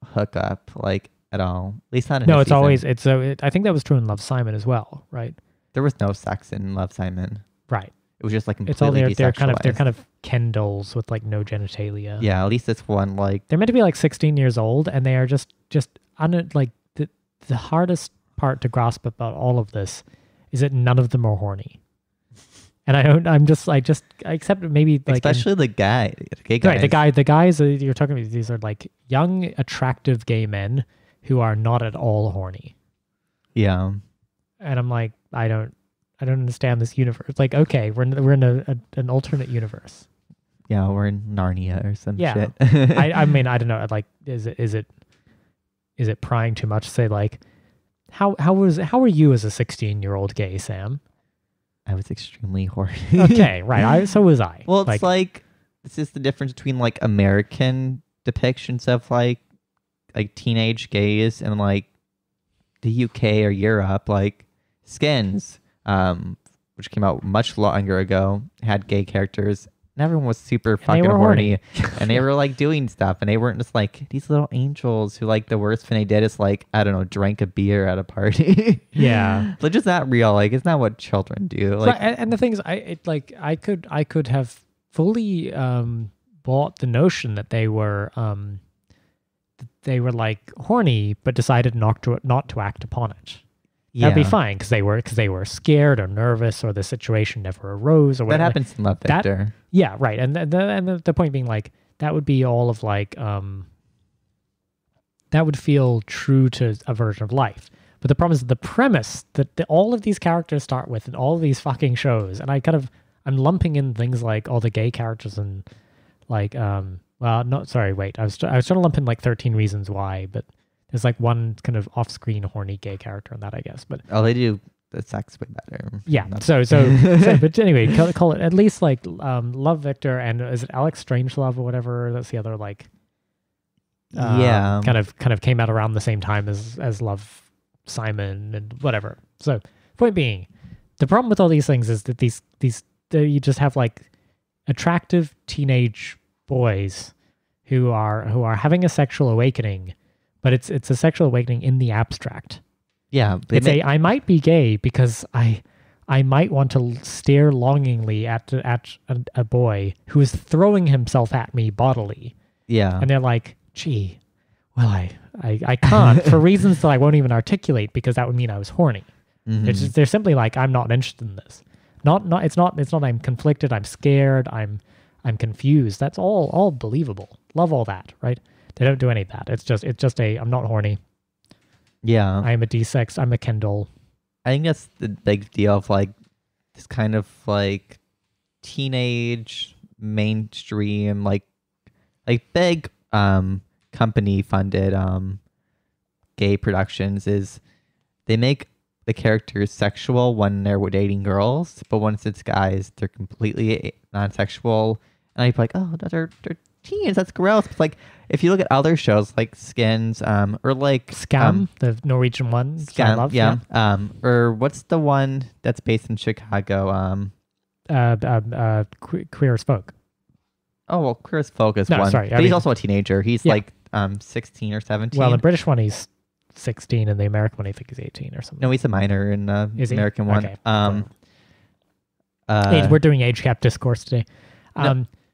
hookup like at all. At least not in No, his it's season. always I think that was true in Love Simon as well, right? There was no sex in Love Simon. Right. It was just like It's all completely they're kind desexualized. of Ken dolls with like no genitalia. Yeah, at least it's one like They're meant to be like 16 years old, and they are just like the hardest part to grasp about all of this is that none of them are horny. And I accept maybe like especially the guy, the gay guy. right, the guys that you're talking about, these are like young, attractive gay men who are not at all horny. Yeah. And I'm like, I don't understand this universe. Like, okay, we're in an alternate universe. Yeah, we're in Narnia or some Yeah. shit. I mean, I don't know. Like, is it prying too much to say like, how were you as a 16-year-old gay, Sam? I was extremely horny. Okay, right. So was I. Well, it's like this is the difference between like American depictions of like teenage gays and like the UK or Europe, like Skins, which came out much longer ago, had gay characters. And everyone was super fucking were horny. horny. And they were like doing stuff. And they weren't just like these little angels who like the worst thing they did is like, I don't know, drank a beer at a party. Yeah. Like just not real. Like it's not what children do. Like And the thing is, I could have fully bought the notion that they were like horny, but decided not to act upon it. That'd be fine because they were scared or nervous or the situation never arose or That whatever. happens in Love That- Victor. Yeah, right. And the point being like that would be all of like that would feel true to a version of life. But the problem is the premise that all of these characters start with in all of these fucking shows, and I'm lumping in things like all the gay characters and like well, no, sorry, wait, I was trying to lump in like 13 Reasons Why, but there's like one kind of off-screen horny gay character in that, I guess. But Oh, they do the sex way better. yeah, Not- so but anyway, call it at least like Love Victor, and is it Alex Strangelove or whatever? That's the other like Yeah. kind of came out around the same time as Love Simon and whatever. So point being, the problem with all these things is that these you just have like attractive teenage boys who are having a sexual awakening, but it's a sexual awakening in the abstract. Yeah. It's I might be gay because I might want to stare longingly at a boy who is throwing himself at me bodily. yeah. And they're like, gee, Well, I can't for reasons that I won't even articulate because that would mean I was horny. Mhm. It's just, they're simply like, I'm not interested in this. It's not I'm conflicted, I'm scared, I'm confused. That's all believable. Love all that, right? They don't do any of that. It's just I'm not horny. Yeah. I am a D-sex, I'm a Kendall. I think that's the big deal of like this kind of like teenage mainstream like big company funded gay productions is they make the characters sexual when they're dating girls, but once it's guys, they're completely non-sexual. And I'd be like, oh, they're teens. That's gross. But like, if you look at other shows like Skins, or like Scam, the Norwegian one, which I Scam, love. yeah. Or what's the one that's based in Chicago? Queer as Folk. Oh well, Queer as Folk is No, one. sorry, But he's also a teenager. He's Yeah. like 16 or 17. Well, the British one he's 16, and the American one I think he's 18 or something. No, he's a minor in the Is he? American one. Okay, we're doing age gap discourse today.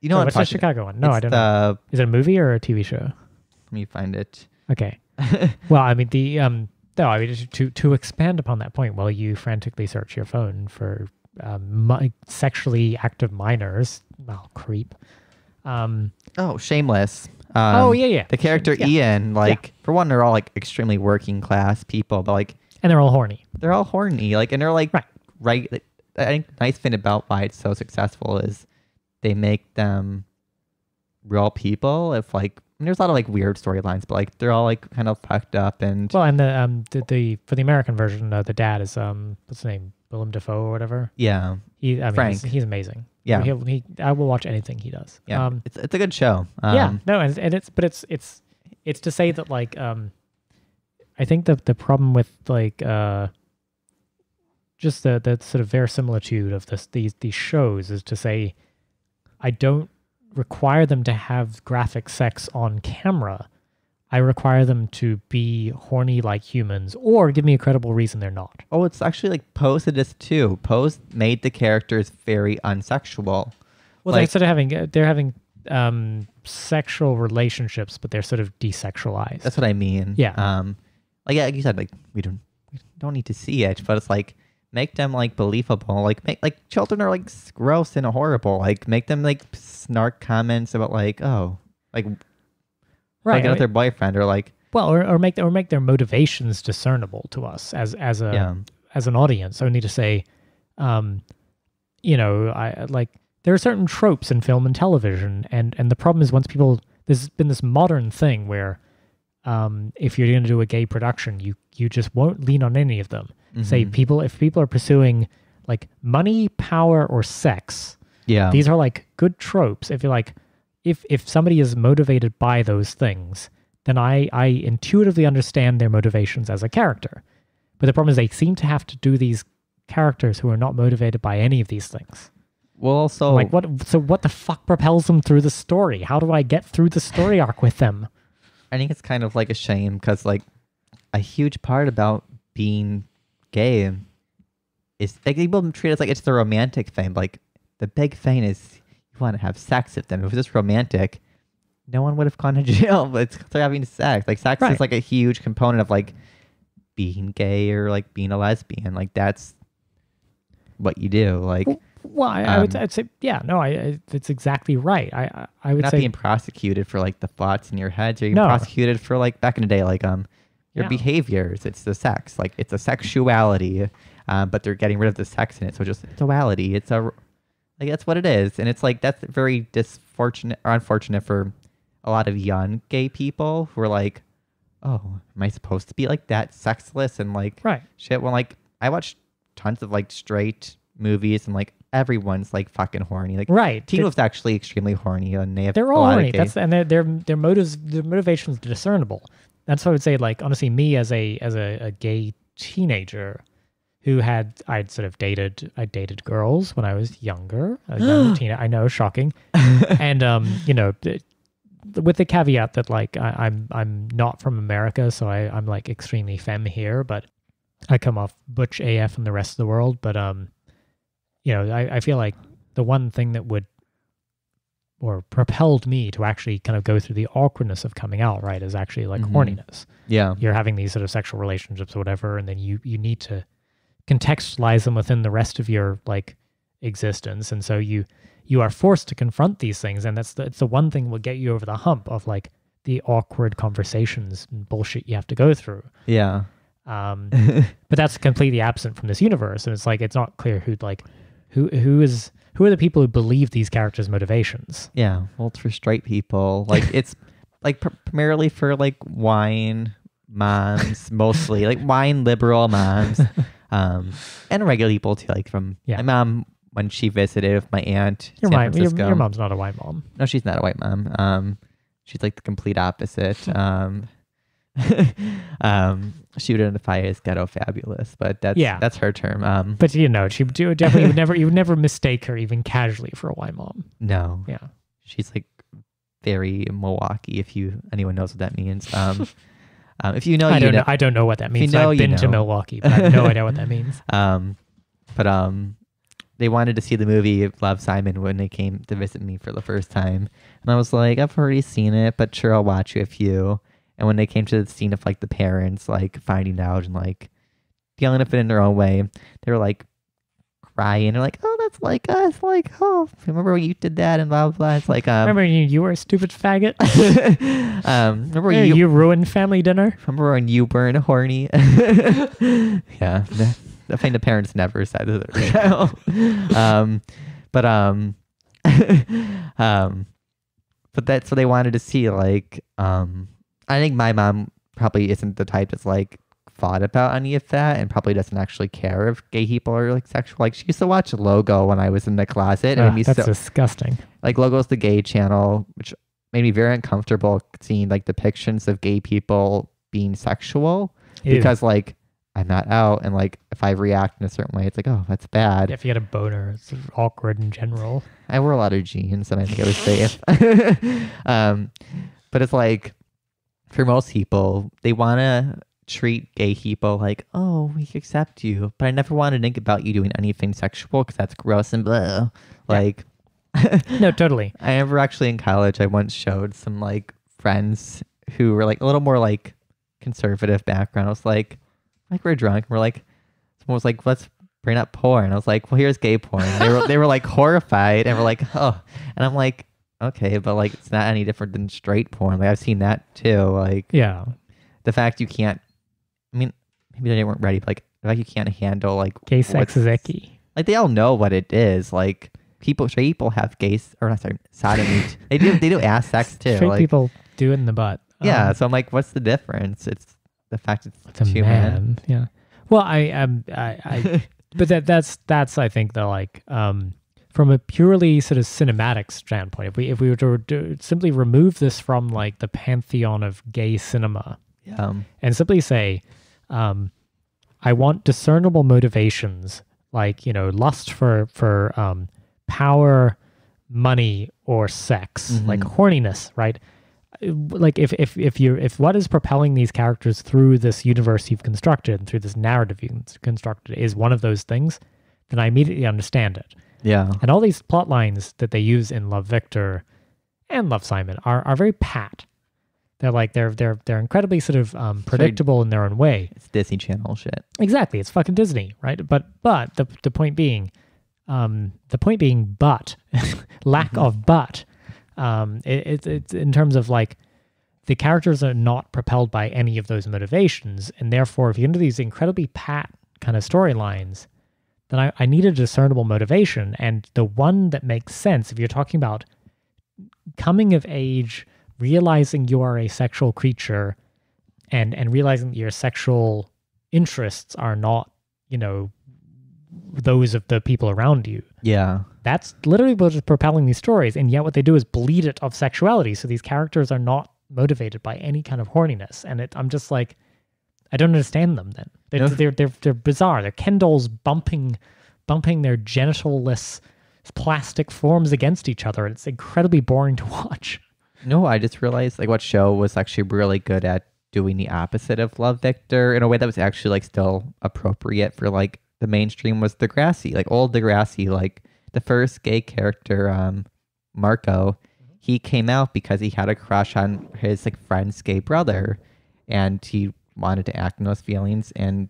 You know what's the Chicago one? No, I don't know. Is it a movie or a TV show? Let me find it. Okay. Well, I mean no, I mean to expand upon that point, while you frantically search your phone for sexually active minors, well, creep. Oh, Shameless. Yeah. The character Yeah. Ian, for one, they're all like extremely working class people, but like And they're all horny. they're all horny, and they're like right. I think the nice thing about why it's so successful is they make them real people. If there's a lot of like weird storylines, but like they're all like kind of fucked up and Well, and the for the American version, the dad is what's his name, Willem Dafoe or whatever. yeah, Frank. He's amazing. Yeah. I will watch anything he does. Yeah, it's a good show. And it's to say that like I think the problem with like just the sort of verisimilitude of these shows is to say I don't require them to have graphic sex on camera. I require them to be horny like humans, or give me a credible reason they're not. Oh, it's actually like Pose did this too. Pose made the characters very unsexual. Well, they're having sexual relationships, but they're sort of desexualized. That's what I mean. Yeah. Like you said, like we don't need to see it, but it's like make them like believable. Like make like children are like gross and horrible. Like make them like snark comments about like right, with their boyfriend or like or make their motivations discernible to us as an audience. I need to say, I like there are certain tropes in film and television, and the problem is there's been this modern thing where if you're going to do a gay production, you just won't lean on any of them. Mm-hmm. Say if people are pursuing like money, power, or sex, yeah, these are like good tropes. If you're like if somebody is motivated by those things, then I intuitively understand their motivations as a character. But the problem is they seem to have to do these characters who are not motivated by any of these things. Well, also like what the fuck propels them through the story? How do I get through the story arc with them? I think it's kind of like a shame because like a huge part about being gay is like people treat it as like it's the romantic thing. Like the big thing is you want to have sex with them. If it was just romantic, no one would have gone to jail. But they're having sex. Like sex is like a huge component of like being gay or like being a lesbian. Like that's what you do. Like well, I'd say it's exactly right. I would not say being prosecuted for like the thoughts in your head. You're being prosecuted for like back in the day, like your behaviors. It's the sex, like it's a sexuality, but they're getting rid of the sex in it. So just sexuality. It's like that's what it is, and it's like that's very unfortunate for a lot of young gay people who are like, oh, am I supposed to be like that sexless and like shit? Well, like I watched tons of like straight movies and like everyone's like fucking horny. Like Teen Wolf's actually extremely horny, and they're all horny. Their motivations are discernible. That's what I would say. Like honestly, me as a gay teenager who I dated girls when I was younger. I know, shocking. And with the caveat that like I'm not from America, so I'm like extremely femme here, but I come off butch AF from the rest of the world. But I feel like the one thing that would or propelled me to actually kind of go through the awkwardness of coming out, right, is actually like Mhm. horniness. Yeah. You're having these sort of sexual relationships or whatever, and then you need to contextualize them within the rest of your like existence, and so you are forced to confront these things, and it's the one thing that will get you over the hump of like the awkward conversations and bullshit you have to go through. Yeah. But that's completely absent from this universe, and it's like it's not clear who are the people who believe these characters' motivations. Yeah. Well, it's for straight people. Like it's like primarily for like wine moms, mostly like wine liberal moms, and regular people too. Like from my mom when she visited with my aunt. Your San Francisco. Your mom's not a white mom. No, she's not a white mom. She's like the complete opposite. She would identify as ghetto fabulous, but that's her term. But you know, she definitely you would never mistake her even casually for a white mom. No. Yeah. She's like very Milwaukee, if anyone knows what that means. If you know, I don't know what that means. You know, I've been to Milwaukee, but I have no idea what that means. But they wanted to see the movie Love, Simon when they came to visit me for the first time, and I was like, I've already seen it, but sure, I'll watch it with you. And when they came to the scene of like the parents like finding out and like dealing with it in their own way, they were like crying. They're like, "Oh, that's like us. Like, oh, remember when you did that and blah blah." Blah. It's like, remember you were a stupid faggot. Remember when you ruined family dinner. Remember when you weren't horny? Yeah, I think the parents never said to their child. But that's what they wanted to see. Like, I think my mom probably isn't the type that's like thought about any of that and probably doesn't actually care if gay people are like sexual. Like she used to watch Logo when I was in the closet. And that's disgusting. Like Logo's the gay channel, which made me very uncomfortable seeing like depictions of gay people being sexual. Ew. Because like I'm not out, and like if I react in a certain way, it's like, oh, that's bad. Yeah, if you get a boner, it's awkward in general. I wore a lot of jeans and I think I was safe. But it's like, for most people, they want to treat gay people like, oh, we accept you, but I never want to think about you doing anything sexual because that's gross and blah. Like, no, totally. I remember actually in college, I once showed some like friends who were like a little more like conservative background. I was like we're drunk. And we're like, someone was like, let's bring up porn. I was like, well, here's gay porn. They were like horrified and we're like, oh, and I'm like, okay, but like it's not any different than straight porn. Like I've seen that too. Like, yeah, the fact you can't. I mean, maybe they weren't ready. But like the fact you can't handle like gay sex is icky. Like they all know what it is. Like straight people have gay or not sorry, sodomy. They do ass sex too. Straight like, people do it in the butt. Yeah, so I'm like, what's the difference? It's the fact it's a two man. Yeah. Well, but that's I think the like from a purely sort of cinematic standpoint, if we were to simply remove this from like the pantheon of gay cinema, and simply say, I want discernible motivations, like lust for power, money, or sex, like horniness, right? Like if what is propelling these characters through this universe you've constructed and through this narrative you've constructed is one of those things, then I immediately understand it. Yeah. And all these plot lines that they use in Love, Victor and Love, Simon are very pat. They're like they're incredibly sort of predictable in their own way. It's Disney Channel shit. Exactly, it's fucking Disney, right? But the point being, lack of but. It's in terms of like the characters are not propelled by any of those motivations, and therefore if you get into these incredibly pat kind of storylines, then I need a discernible motivation, and the one that makes sense if you're talking about coming of age, realizing you are a sexual creature, and realizing that your sexual interests are not those of the people around you. Yeah. That's literally what is propelling these stories, and yet what they do is bleed it of sexuality. So these characters are not motivated by any kind of horniness, and I'm just like, I don't understand them. Then they're bizarre. They're Ken dolls bumping their genitalless plastic forms against each other. It's incredibly boring to watch. No, I just realized like what show was actually really good at doing the opposite of Love, Victor in a way that was actually like still appropriate for like the mainstream was Degrassi, like old Degrassi, like the first gay character, Marco. he came out because he had a crush on his like friend's gay brother, and he wanted to act on those feelings, and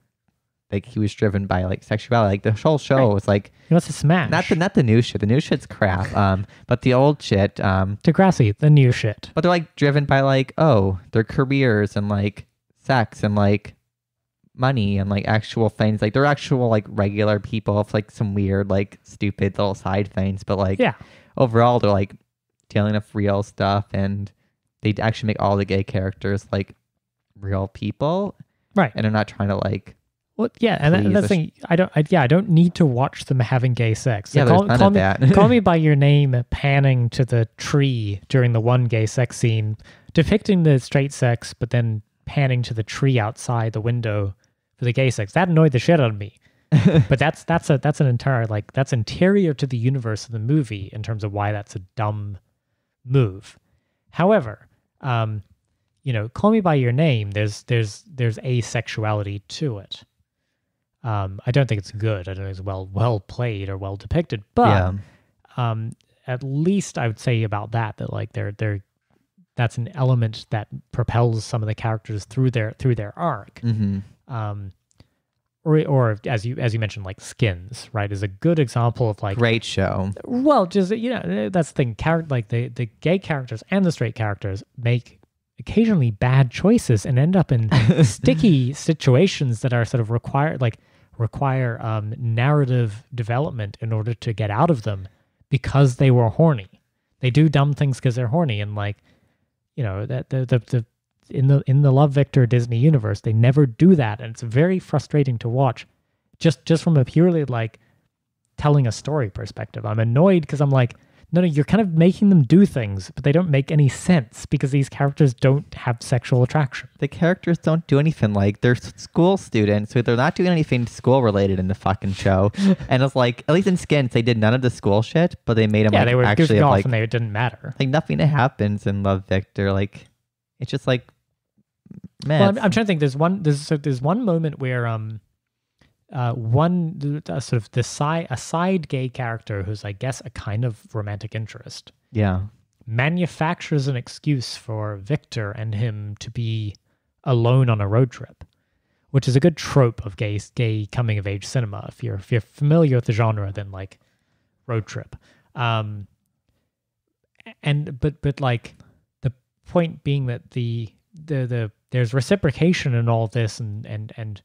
like he was driven by like sexuality. Like the whole show was like He wants to smash. not the new shit. The new shit's crap. But the old shit. Degrassi, the new shit. But they're like driven by like their careers and like sex and like money and like actual things. Like they're actual like regular people with like some weird like stupid little side things. But like Yeah. overall, they're like dealing with real stuff, and they actually make all the gay characters like real people, Right. and they're not trying to like. Well, yeah, and Please, that's the thing. I don't need to watch them having gay sex. So Yeah, there's none of that. Call Me by Your Name panning to the tree during the one gay sex scene, depicting the straight sex, but then panning to the tree outside the window for the gay sex. That annoyed the shit out of me. But that's an entire like that's interior to the universe of the movie in terms of why that's a dumb move. However, Call Me by Your Name, there's asexuality to it. I don't think it's good. I don't think it's well played or well depicted. But at least I would say about that like that's an element that propels some of the characters through their arc. Mm-hmm. Or as you mentioned, like Skins, right, is a good example of like Great show. Well, just that's the thing. Like the gay characters and the straight characters make occasionally bad choices and end up in sticky situations that are sort of require narrative development in order to get out of them because they were horny. They do dumb things because they're horny, and like that the in the Love Victor Disney universe they never do that, and it's very frustrating to watch. Just from a purely like telling a story perspective, I'm annoyed because I'm like, no, you're kind of making them do things, but they don't make any sense because these characters don't have sexual attraction. The characters don't do anything. Like they're school students, so they're not doing anything school related in the fucking show. And it's like, at least in Skins, they did none of the school shit, but they made them they were actually goofing off, like, and it didn't matter. Like nothing happens in Love Victor. Like it's just like, man. Well, I'm trying to think. There's one moment where a side gay character who's I guess a kind of romantic interest manufactures an excuse for Victor and him to be alone on a road trip, which is a good trope of gay coming of age cinema. If you're familiar with the genre, then like road trip. But like the point being that the there's reciprocation in all this and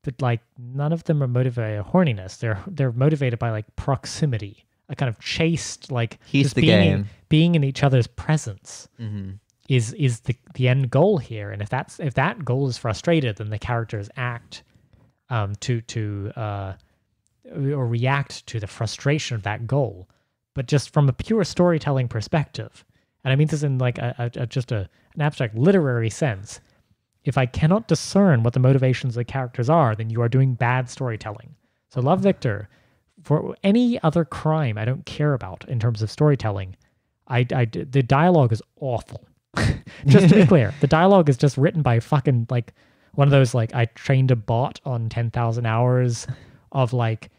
but like none of them are motivated by horniness. They're motivated by like proximity, a kind of chaste like he's the game. Being in each other's presence Mm-hmm. is the end goal here. And if that goal is frustrated, then the characters act or react to the frustration of that goal. But just from a pure storytelling perspective, and I mean this in like an abstract literary sense. If I cannot discern what the motivations of the characters are, then you are doing bad storytelling. So Love Victor, for any other crime I don't care about in terms of storytelling, the dialogue is awful. Just to be clear, the dialogue is just written by fucking like one of those like I trained a bot on 10,000 hours of like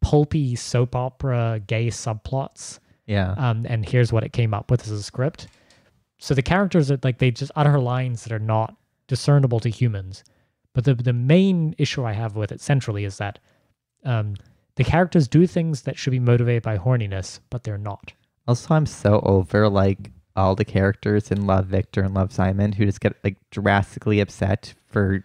pulpy soap opera gay subplots. Yeah. And here's what it came up with as a script. So the characters are like they just utter lines that are not discernible to humans. But the main issue I have with it centrally is that the characters do things that should be motivated by horniness, but they're not. Also, I'm so over like all the characters in Love Victor and Love Simon who just get like drastically upset for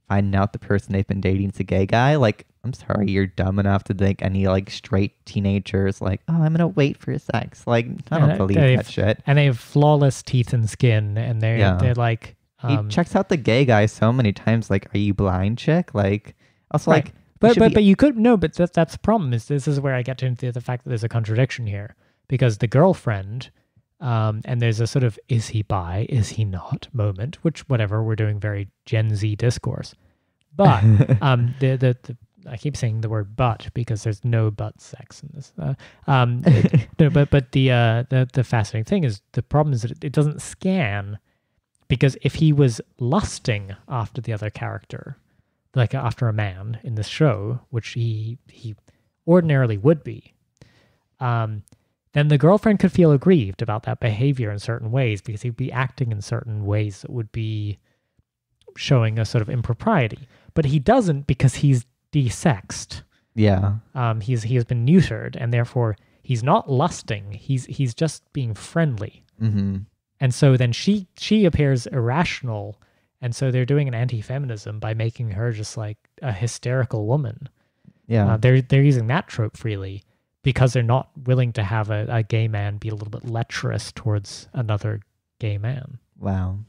finding out the person they've been dating is a gay guy. Like, I'm sorry, you're dumb enough to think any like straight teenagers like, oh, I'm gonna wait for sex. Like, I don't believe that shit. And they have flawless teeth and skin, and they're like. He checks out the gay guy so many times. Like, are you blind, chick? Like, also right. like, but you could no. But that's the problem. Is this is where I get into the fact that there's a contradiction here because the girlfriend, and there's a sort of is he bi, is he not moment, which whatever we're doing very Gen Z discourse, but the I keep saying the word but because there's no but sex in this. No, but the fascinating thing is the problem is that it doesn't scan. Because if he was lusting after the other character, like after a man in this show, which he ordinarily would be, then the girlfriend could feel aggrieved about that behavior in certain ways because he'd be acting in certain ways that would be showing a sort of impropriety. But he doesn't because he's desexed. Yeah. He has been neutered, and therefore he's not lusting. He's just being friendly. Mm-hmm. And so then she appears irrational, and so they're doing an anti-feminism by making her just like a hysterical woman. Yeah. They're using that trope freely because they're not willing to have a gay man be a little bit lecherous towards another gay man. Wow.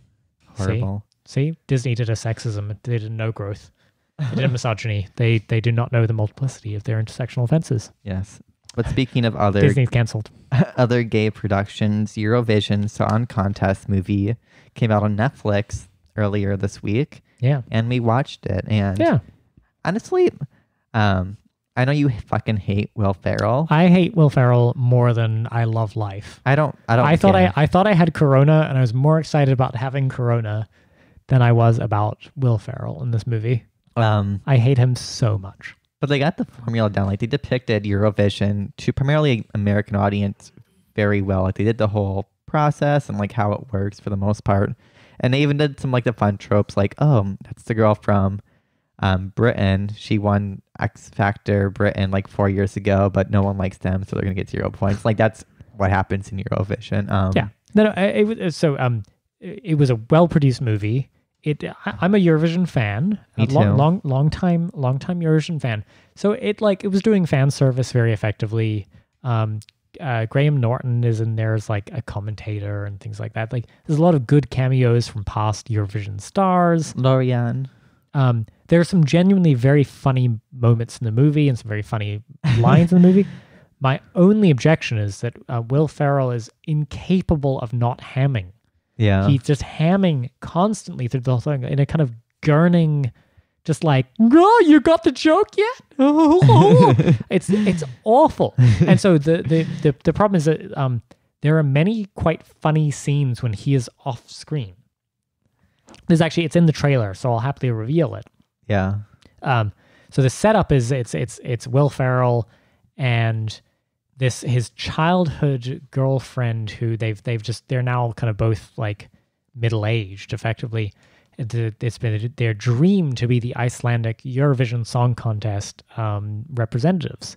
Horrible. See? Disney did a sexism. They did no growth. They did a misogyny. They do not know the multiplicity of their intersectional offenses. Yes. But speaking of other Disney's canceled. other gay productions, Eurovision Song Contest movie came out on Netflix earlier this week. Yeah. And we watched it. And Yeah. honestly, I know you fucking hate Will Ferrell. I hate Will Ferrell more than I love life. I thought care. I thought I had Corona, and I was more excited about having Corona than I was about Will Ferrell in this movie. I hate him so much. But they got the formula down. Like, they depicted Eurovision to primarily American audience very well. Like, they did the whole process and like how it works for the most part. And they even did some like the fun tropes, like, oh, that's the girl from Britain. She won X Factor Britain like 4 years ago, but no one likes them, so they're gonna get 0 points. Like, that's what happens in Eurovision. Yeah. No. It was a well-produced movie. I'm a Eurovision fan. Me too. Long time Eurovision fan. So it was doing fan service very effectively. Graham Norton is in there as like a commentator and things like that. Like, there's a lot of good cameos from past Eurovision stars. Lorian. There are some genuinely very funny moments in the movie and some very funny lines in the movie. My only objection is that Will Ferrell is incapable of not hamming. Yeah. He's just hamming constantly through the whole thing in a kind of gurning, just like, oh, you got the joke yet? It's awful. And so the problem is that there are many quite funny scenes when he is off screen. It's in the trailer, so I'll happily reveal it. Yeah. So the setup is it's Will Ferrell and his childhood girlfriend who they're now kind of both like middle-aged effectively. It's been their dream to be the Icelandic Eurovision Song Contest representatives.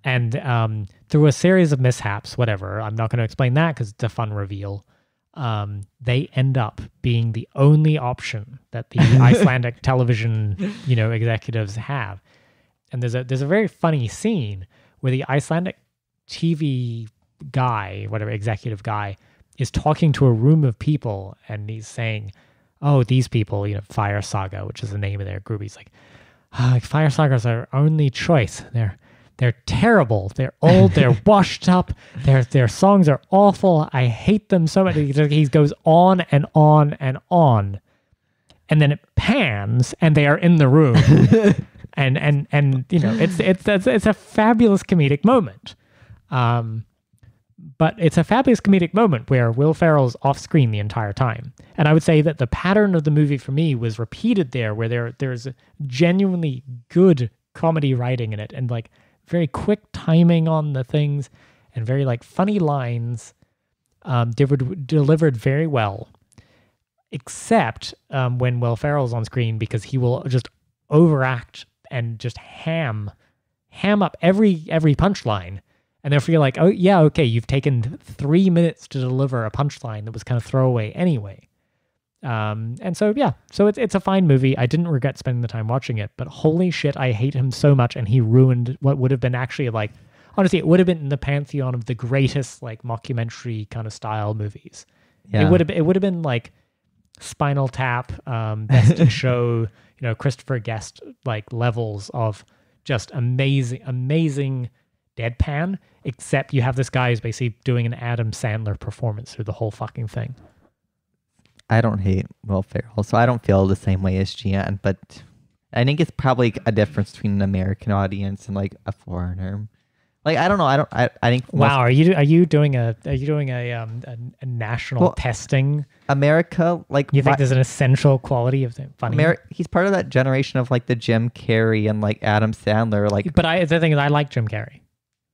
And through a series of mishaps, whatever, I'm not going to explain that because it's a fun reveal. They end up being the only option that the Icelandic television, executives have. And there's a very funny scene where the Icelandic TV guy, whatever executive guy, is talking to a room of people, and he's saying, "Oh, these people, Fire Saga, which is the name of their group." He's like, "Fire Saga is our only choice. They're terrible. They're old. They're washed up. Their songs are awful. I hate them so much." He goes on and on and on, and then it pans, and they are in the room, and it's a fabulous comedic moment. But it's a fabulous comedic moment where Will Ferrell's off screen the entire time, and I would say that the pattern of the movie for me was repeated there, where there's genuinely good comedy writing in it, and like very quick timing on the things and very like funny lines. They were delivered very well, except when Will Ferrell's on screen, because he will just overact and just ham up every punchline. And they'll feel like, oh yeah, okay, you've taken 3 minutes to deliver a punchline that was kind of throwaway anyway. And so it's a fine movie. I didn't regret spending the time watching it, but holy shit, I hate him so much, and he ruined what would have been actually like, honestly, it would have been in the pantheon of the greatest like mockumentary kind of style movies. Yeah. It would have been like Spinal Tap, Best in Show, Christopher Guest like levels of just amazing deadpan, except you have this guy who's basically doing an Adam Sandler performance through the whole fucking thing. I don't hate Will Ferrell, so I don't feel the same way as Gian, but I think it's probably a difference between an American audience and like a foreigner. Like, I don't know. I think. Wow, are you doing a national testing? America, like, you think there's an essential quality of the funny? He's part of that generation of like the Jim Carrey and like Adam Sandler. Like, but the thing is, I like Jim Carrey.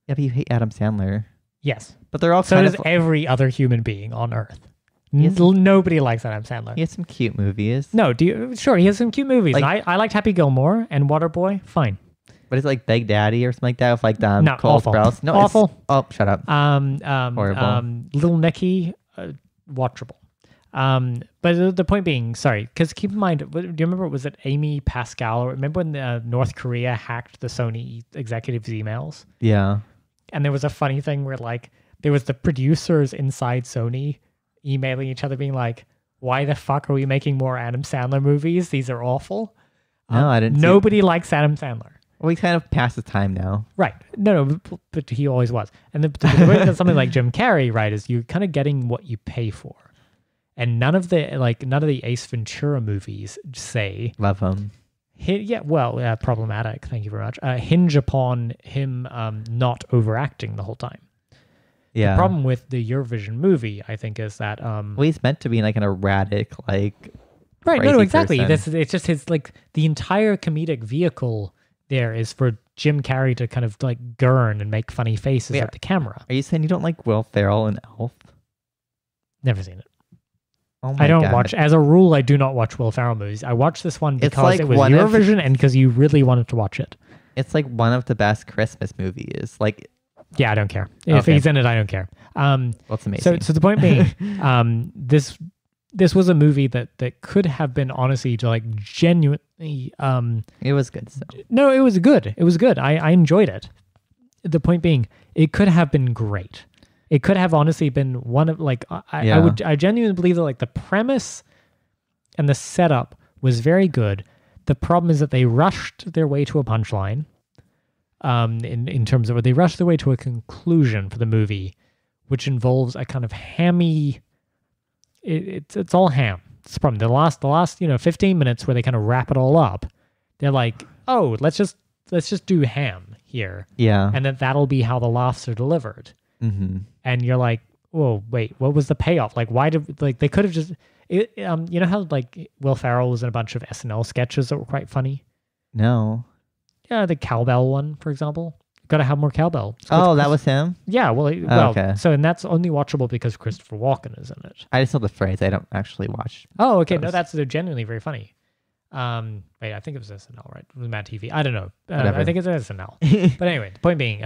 Yeah, but you hate Adam Sandler. Yes. But they're all So kind does of. every other human being on Earth. Yes. Nobody likes Adam Sandler. He has some cute movies. No, sure, he has some cute movies. Like- and I liked Happy Gilmore and Waterboy. Fine. But it's like Big Daddy or something like that with like No, Cole awful. Sprouse. No, Awful. Shut up. Horrible. Little Nicky, watchable. But the point being, sorry, because keep in mind, do you remember, was it Amy Pascal? Remember when North Korea hacked the Sony executives' emails? Yeah. And there was a funny thing where like there was the producers inside Sony emailing each other being like, why the fuck are we making more Adam Sandler movies? These are awful. No, I didn't. Nobody likes Adam Sandler. Well, he's kind of past his time now. Right. No, but he always was. And the way that something like Jim Carrey, right, is you're kind of getting what you pay for. And none of the Ace Ventura movies say Love him. problematic. Thank you very much. Hinge upon him not overacting the whole time. Yeah. The problem with the Eurovision movie, I think, is that Well, he's meant to be like an erratic, like. right. No, crazy exactly. person. It's just his like the entire comedic vehicle there is for Jim Carrey to kind of like gurn and make funny faces Yeah. at the camera. Are you saying you don't like Will Ferrell and Elf? Never seen it. Oh my I don't God. watch. As a rule, I do not watch Will Ferrell movies. I watched this one It's because like it was one of- Eurovision and because you really wanted to watch it. It's like one of the best Christmas movies. Like, Yeah, I don't care. If Okay. he's in it, I don't care. well, it's amazing. So the point being, this was a movie that could have been honestly to like genuinely. It was good. So. No, it was good. It was good. I enjoyed it. The point being, it could have been great. It could have honestly been one of like I genuinely believe that like the premise and the setup was very good. The problem is that they rushed their way to a punchline. In terms of they rushed their way to a conclusion for the movie, which involves a kind of hammy. It's all ham. It's the problem. The last 15 minutes where they kind of wrap it all up. They're like, oh, let's just do ham here, Yeah. and then that'll be how the laughs are delivered. Mm-hmm. And you're like, whoa, wait, what was the payoff? Like, why did like they could have just you know how like Will Ferrell was in a bunch of SNL sketches that were quite funny. No. Yeah, the cowbell one, for example. Got to have more cowbell. Oh, that was him? Yeah, well, okay. So and that's only watchable because Christopher Walken is in it. I just know the phrase. I don't actually watch. Oh, okay. No, those. they're genuinely very funny. Wait, I think it was SNL, right? It was Mad TV. I don't know. Whatever. I think it's SNL. But anyway, the point being,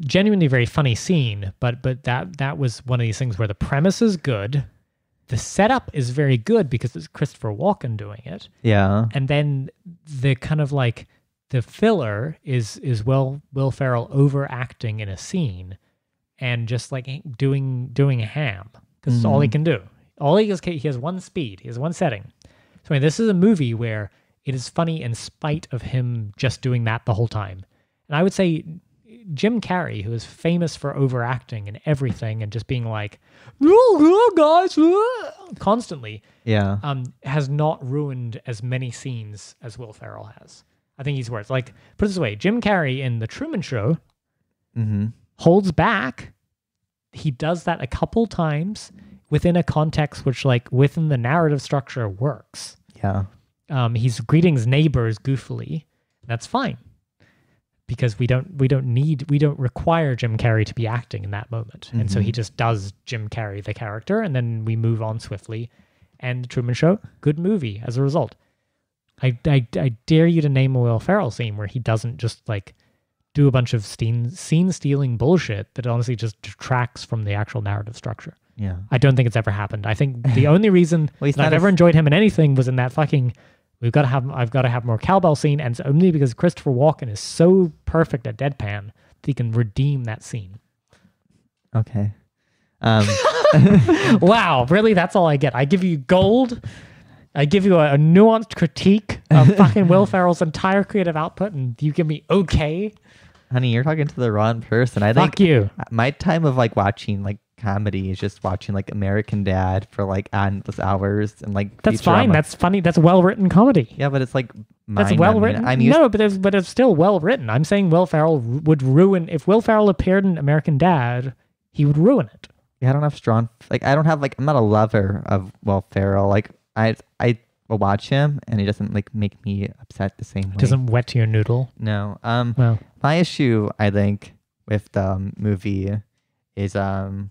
genuinely very funny scene. But that was one of these things where the premise is good, the setup is very good because it's Christopher Walken doing it, Yeah. and then the kind of like the filler is Will Ferrell overacting in a scene, and just like doing a ham because it's all he can do. He has one speed. He has one setting. So I mean, this is a movie where it is funny in spite of him just doing that the whole time. And I would say Jim Carrey, who is famous for overacting and everything and just being like, oh, guys, constantly, Yeah. has not ruined as many scenes as Will Ferrell has. I think he's worse. Like, put it this way, Jim Carrey in The Truman Show Mm-hmm. holds back. He does that a couple times within a context which, like, within the narrative structure works. Yeah. He's greeting his neighbors goofily. That's fine. Because we don't require Jim Carrey to be acting in that moment. And so he just does Jim Carrey, the character, and then we move on swiftly. And The Truman Show, good movie as a result. I dare you to name a Will Ferrell scene where he doesn't just like do a bunch of scene stealing bullshit that honestly just detracts from the actual narrative structure. Yeah. I don't think it's ever happened. I think the only reason Well, he's that I've not ever enjoyed him in anything was in that fucking I've got to have more cowbell scene, and it's only because Christopher Walken is so perfect at deadpan that he can redeem that scene. Okay. Wow, really? That's all I get. I give you gold. I give you a nuanced critique of fucking Will Ferrell's entire creative output, and you give me okay. Honey, you're talking to the wrong person. I Fuck think you. my time of like watching like comedy is just watching like American Dad for like endless hours and like That's fine. Futurama. That's funny. That's well written comedy. Yeah, but it's like That's mind well numbing. written. I'm used No, but it's still well written. I'm saying Will Ferrell would ruin if Will Ferrell appeared in American Dad, he would ruin it. Yeah, I don't have strong like I don't have like I'm not a lover of Will Ferrell. Like I will watch him and he doesn't like make me upset the same way. Doesn't wet your noodle. No. Well, My issue I think with the movie is the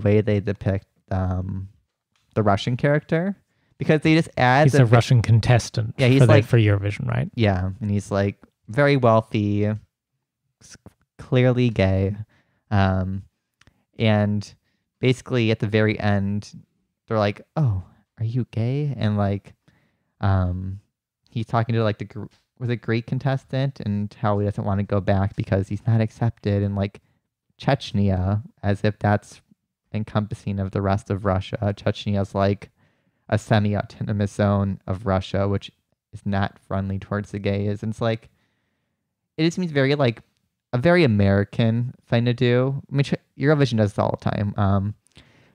way they depict the Russian character, because they just add He's a Russian contestant. Yeah, he's for Eurovision, right? Yeah, and he's like very wealthy, clearly gay, and basically at the very end, they're like, "Oh, are you gay?" And like, he's talking to like the Greek contestant and how he doesn't want to go back because he's not accepted in like Chechnya, as if that's encompassing of the rest of Russia. Chechnya is like a semi-autonomous zone of Russia, which is not friendly towards the gays. And it's like, it just seems very like a very American thing to do. I mean, Eurovision does this all the time.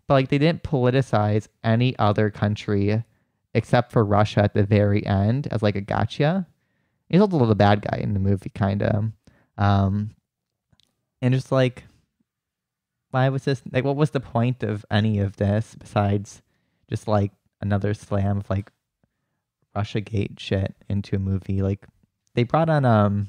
But like, they didn't politicize any other country except for Russia at the very end as like a gotcha. He's also the bad guy in the movie, kind of. And just like, why was this, like, what was the point of any of this besides just like another slam of like Russiagate shit into a movie? Like, they brought on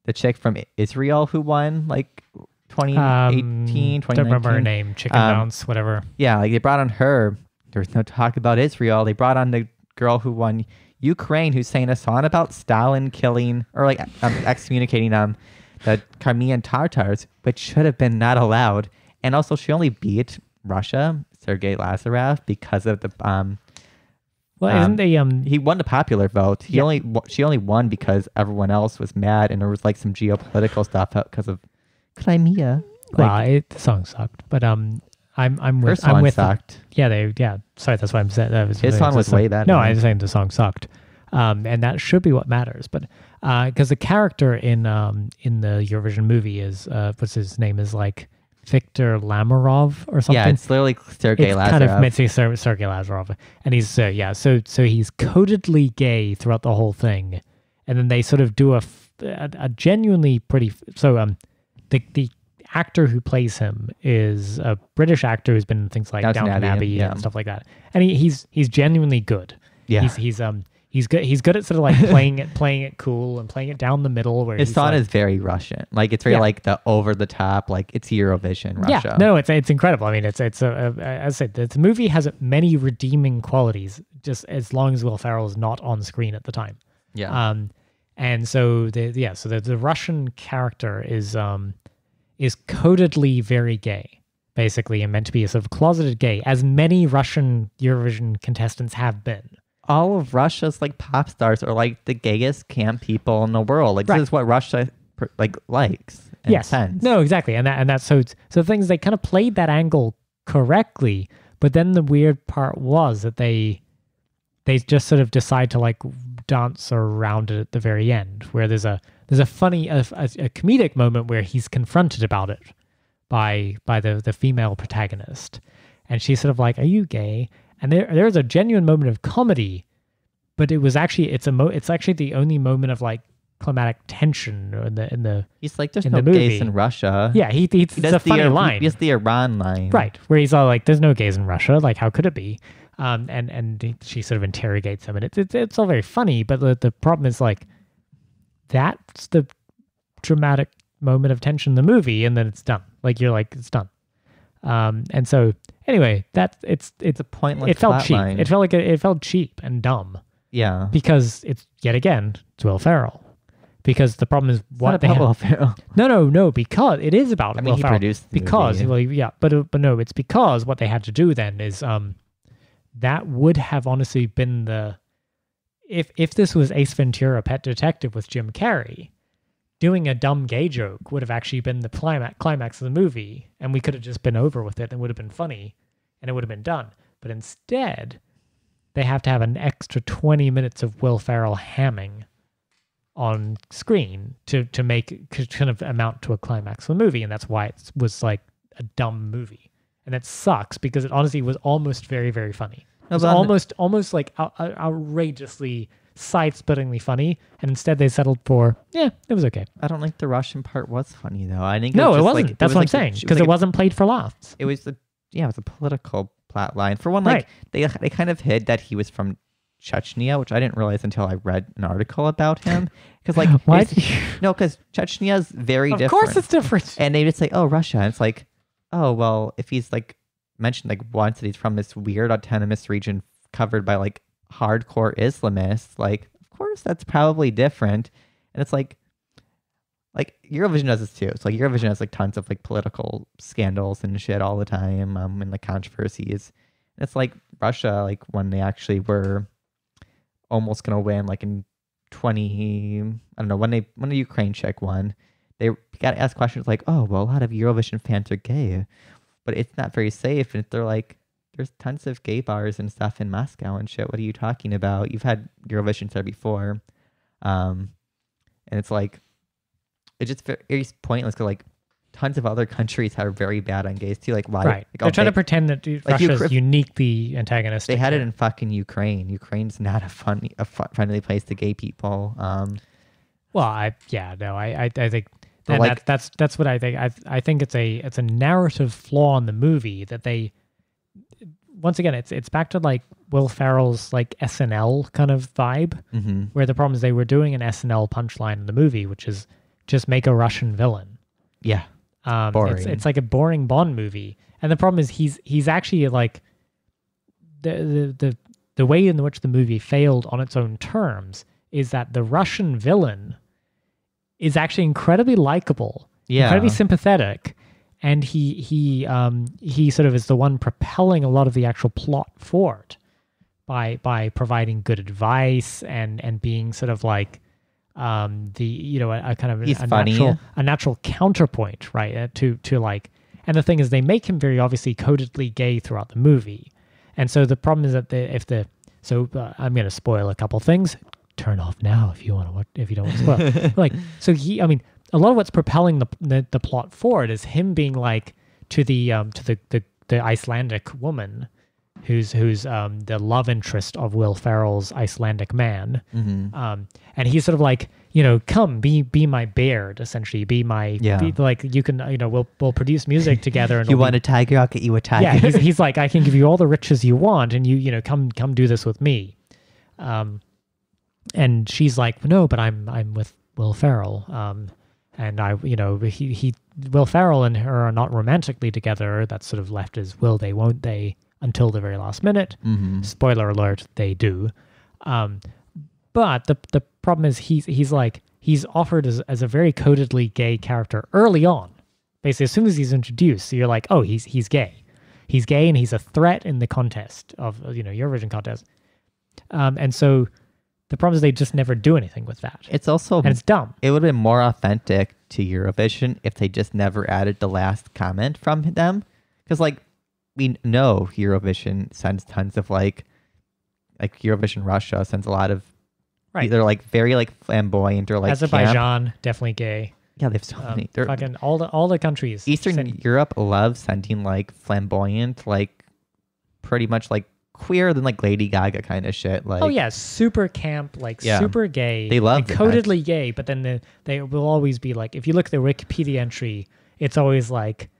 the chick from Israel who won like 2018, 2019. Don't remember her name. Chicken Bounce, whatever. Yeah, like they brought on her. There was no talk about Israel. They brought on the girl who won Ukraine, who sang a song about Stalin killing or like excommunicating the Crimean Tatars, which should have been not allowed. And also, she only beat Russia, Sergei Lazarev, because of the Well, isn't they he won the popular vote. She only won because everyone else was mad, and there was like some geopolitical stuff because of Crimea. Like, the song sucked, but I'm with her song I'm with sucked. Sorry, that's why I'm saying that was His song was way better. No, I was saying the song sucked, and that should be what matters. But because the character in the Eurovision movie is what's his name is like Victor Lamarov or something. Yeah, it's literally Sergei Lazarev. Kind of meant to be Sergei Lazarev, and he's so he's codedly gay throughout the whole thing, and then they sort of do a genuinely pretty the actor who plays him is a British actor who's been in things like Downton Abbey and stuff like that, and he's genuinely good. Yeah, he's good. He's good at sort of like playing it cool and playing it down the middle. Where his song is very Russian, like it's very like the over the top, like it's Eurovision Russia. Yeah, no, it's incredible. I mean, it's as I said, the movie has many redeeming qualities, just as long as Will Ferrell is not on screen at the time. Yeah. And so the Russian character is codedly very gay, basically, and meant to be a sort of closeted gay, as many Russian Eurovision contestants have been. All of Russia's like pop stars are like the gayest camp people in the world. Like, this is what Russia likes. Yes. Sends. No, exactly. And that's so things, they kind of played that angle correctly, but then the weird part was that they just sort of decide to like dance around it at the very end, where there's a funny a comedic moment where he's confronted about it by the female protagonist, and she's sort of like, "Are you gay?" And there's a genuine moment of comedy, but it was actually it's actually the only moment of like climatic tension in the he's like, there's no gays in Russia. Yeah, it's a funny line. He has the Iran line, right, where he's all like, "There's no gays in Russia. Like, how could it be?" And she sort of interrogates him, and it's all very funny. But the problem is like, that's the dramatic moment of tension in the movie, and then it's done. Like, you're like, it's done. And so anyway, it's a pointless. It felt cheap. Line. It felt like it felt cheap and dumb. Yeah, because it's yet again it's Will Ferrell. Because the problem is what they Will Ferrell. No, because it is about. I mean, Will he Ferrell. produced the because movie. Well, yeah, but no, it's because what they had to do then is that would have honestly been the if this was Ace Ventura: Pet Detective with Jim Carrey, doing a dumb gay joke would have actually been the climax of the movie, and we could have just been over with it, and it would have been funny, and it would have been done. But instead, they have to have an extra 20 minutes of Will Ferrell hamming on screen to kind of amount to a climax of the movie, and that's why it was like a dumb movie, and it sucks because it honestly was almost very, very funny. It was almost like outrageously side-splittingly funny, and instead they settled for it was okay. I don't think the Russian part was funny though. I think it wasn't. Like, that's what I'm saying, because it wasn't played for laughs. It was it was a political plot line. For one, like they kind of hid that he was from Chechnya, which I didn't realize until I read an article about him. Because like, What? no, because Chechnya is very Of different. course it's different. And they just say, oh, Russia. And it's like, oh, well, if he's like mentioned like once that he's from this weird autonomous region covered by like hardcore Islamists, like, of course that's probably different. And it's like Eurovision does this too. It's like Eurovision has like tons of like political scandals and shit all the time, and like controversies. And it's like Russia, like when they actually were almost gonna win, like in 20, I don't know, when the Ukraine chick won, they got asked questions like, oh, well, a lot of Eurovision fans are gay, but it's not very safe. And they're like, there's tons of gay bars and stuff in Moscow and shit. What are you talking about? You've had Eurovision there before. And it's like, it's just very pointless because like tons of other countries are very bad on gays too. Like why? Right. Like, They're trying to pretend that Russia's uniquely antagonistic. They had it in fucking Ukraine. Ukraine's not a friendly place to gay people. Well, I think But like- that's what I think. I think it's a narrative flaw in the movie that they, once again, it's back to like Will Ferrell's like SNL kind of vibe, where the problem is they were doing an SNL punchline in the movie, which is just make a Russian villain. Yeah. Boring. It's like a boring Bond movie, and the problem is he's actually like the way in which the movie failed on its own terms is that the Russian villain is actually incredibly likable, incredibly sympathetic, and he sort of is the one propelling a lot of the actual plot forward by providing good advice and being sort of like a kind of He's funny. a natural counterpoint, right? To like, and the thing is, they make him very obviously codedly gay throughout the movie, and so the problem is that I'm going to spoil a couple things. Turn off now if you want to watch, if you don't want to spoil. Like, so a lot of what's propelling the plot forward is him being like to the Icelandic woman who's the love interest of Will Ferrell's Icelandic man. And he's sort of like, come be my beard, essentially, be like, you can, we'll produce music together. And you want a tiger? I'll get you a tiger. Yeah. He's like, I can give you all the riches you want. And come do this with me. And she's like, no, but I'm with Will Ferrell. And Will Ferrell and her are not romantically together. That's sort of left as will they, won't they, until the very last minute. Spoiler alert, they do. But the problem is he's offered as a very codedly gay character early on. Basically, as soon as he's introduced, so you're like, oh, he's gay. He's gay and he's a threat in the contest of Eurovision contest. And so the problem is they just never do anything with that. It's also and it's dumb. It would have been more authentic to Eurovision if they just never added the last comment from them, because like we know Eurovision sends tons of like Eurovision Russia sends a lot of either like very like flamboyant or like Azerbaijan definitely gay. Yeah, they have so many. They're, fucking all the countries. Eastern Europe loves sending like flamboyant, like pretty much like queer than like Lady Gaga kind of shit. Like, oh yeah, super camp, like super gay. They love like, codedly gay, but then they will always be like, if you look at the Wikipedia entry, it's always like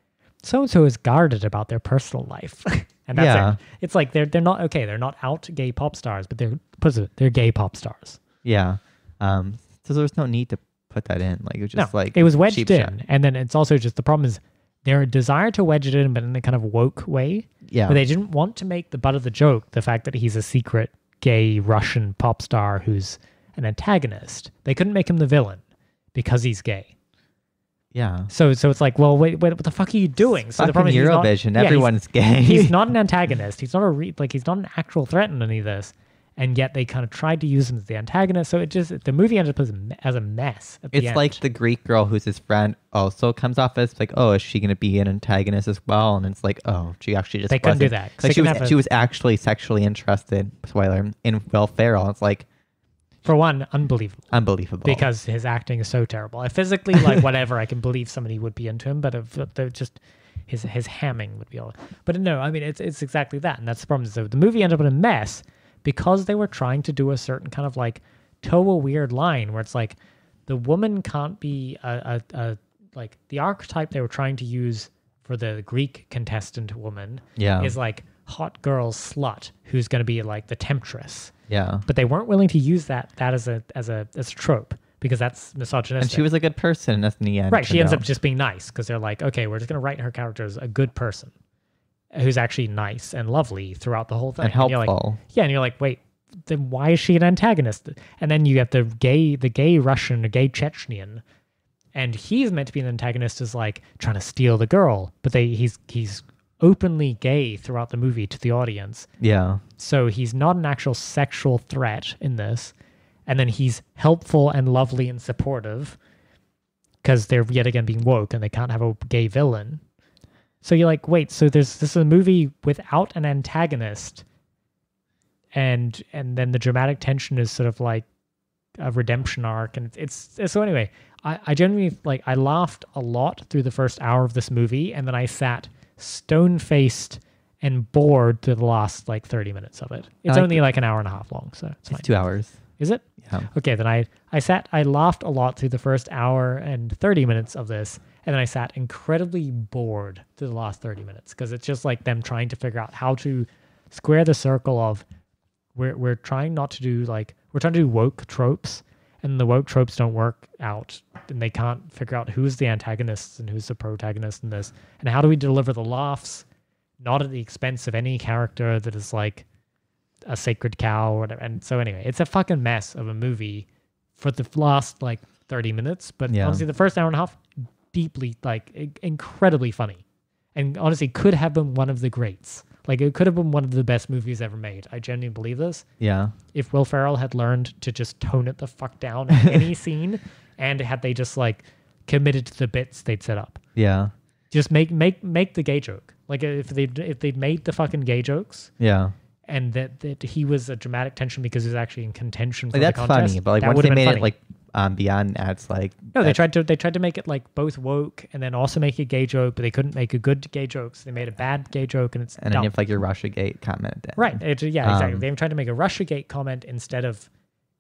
so and so is guarded about their personal life, and that's it. It's like they're not okay. They're not out gay pop stars, but they're gay pop stars. Yeah. So there's no need to put that in. Like it was just like it was wedged in, and then it's also just the problem is their desire to wedge it in, but in a kind of woke way. Yeah. But they didn't want to make the butt of the joke the fact that he's a secret gay Russian pop star who's an antagonist. They couldn't make him the villain because he's gay. Yeah. So it's like, well, wait, what the fuck are you doing? So the problem is Eurovision, everyone's gay. He's not an antagonist. He's not he's not an actual threat in any of this. And yet they kind of tried to use him as the antagonist. So the movie ended up as a mess at the end. It's like the Greek girl who's his friend also comes off as like, oh, is she going to be an antagonist as well? And it's like, oh, she actually just They couldn't do that. Like she was actually sexually interested, spoiler, in Will Ferrell. It's like, for one, unbelievable. Unbelievable. Because his acting is so terrible. Physically, like whatever, I can believe somebody would be into him, but just his hamming would be all. But no, I mean, it's exactly that. And that's the problem. So the movie ended up in a mess because they were trying to do a certain kind of like toe a weird line where it's like the woman can't be a like the archetype they were trying to use for the Greek contestant woman is like hot girl slut who's going to be like the temptress. Yeah. But they weren't willing to use that as a trope because that's misogynistic. And she was a good person in the end. Right. She ends up just being nice because they're like, okay, we're just going to write her character as a good person who's actually nice and lovely throughout the whole thing. And helpful. You're like, yeah. And you're like, wait, then why is she an antagonist? And then you get the gay Russian, the gay Chechnyan, and he's meant to be an antagonist is like trying to steal the girl, but he's openly gay throughout the movie to the audience. Yeah. So he's not an actual sexual threat in this. And then he's helpful and lovely and supportive because they're yet again being woke and they can't have a gay villain. So you're like, wait, so this is a movie without an antagonist, and then the dramatic tension is sort of like a redemption arc, and it's so anyway. I genuinely I laughed a lot through the first hour of this movie, and then I sat stone-faced and bored through the last 30 minutes of it. It's only an hour and a half long, so it's fine. 2 hours. Is it? Yeah. Okay, then I laughed a lot through the first hour and 30 minutes of this, and then I sat incredibly bored through the last 30 minutes because it's just like them trying to figure out how to square the circle of we're trying not to do we're trying to do woke tropes, and the woke tropes don't work out, and they can't figure out who's the antagonists and who's the protagonist in this, and how do we deliver the laughs not at the expense of any character that is like a sacred cow or whatever. And so anyway, it's a fucking mess of a movie for the last 30 minutes, but honestly the first hour and a half deeply incredibly funny, and honestly could have been one of the greats. It could have been one of the best movies ever made. I genuinely believe this. Yeah. If Will Ferrell had learned to just tone it the fuck down in any scene, and had they just committed to the bits they'd set up. Yeah. Just make the gay joke. If they'd made the fucking gay jokes. Yeah. And that he was a dramatic tension because he was actually in contention for that's the contest. funny, but once they made it beyond that, it's no, they tried to make it both woke and then also make a gay joke, but they couldn't make a good gay joke, so they made a bad gay joke, and it's and dumb. then you have your Russiagate comment. Right? Exactly. They tried to make a Russiagate comment instead of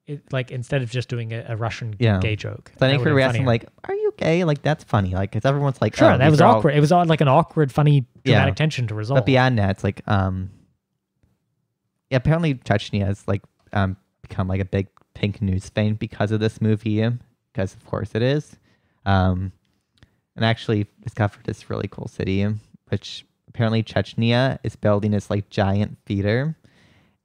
just doing a Russian gay joke. So I think we were asking are you gay? That's funny. Because everyone's sure, oh, that was awkward. It was an awkward, funny, dramatic tension to resolve. But beyond that, it's apparently Chechnya has become a big pink news vein because of this movie, because of course it is. And actually discovered this really cool city, which apparently Chechnya is building this giant theater,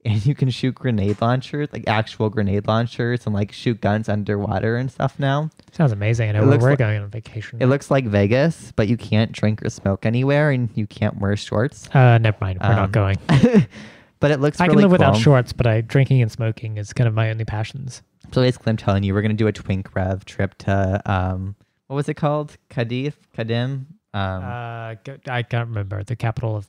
and you can shoot grenade launchers, actual grenade launchers, and shoot guns underwater and stuff now. Sounds amazing. I know we're going on vacation. It looks like Vegas, but you can't drink or smoke anywhere, and you can't wear shorts. Never mind. We're not going. But it looks I really can live cool. without shorts, but drinking and smoking is kind of my only passions. So basically, I'm telling you, we're going to do a Twink Rev trip to, what was it called? Kadim? I can't remember. The capital of,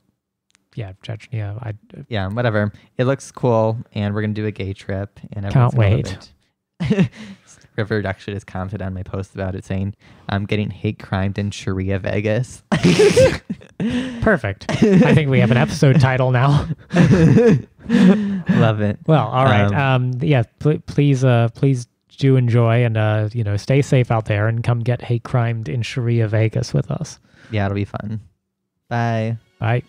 Chechnya. Yeah, whatever. It looks cool, and we're going to do a gay trip. And can't wait. River actually just commented on my post about it, saying, I'm getting hate crimed in Sharia Vegas. Perfect. I think we have an episode title now. Love it. Well, all right. Please do enjoy, and stay safe out there, and come get hate crimed in Sharia Vegas with us. Yeah, it'll be fun. Bye. Bye.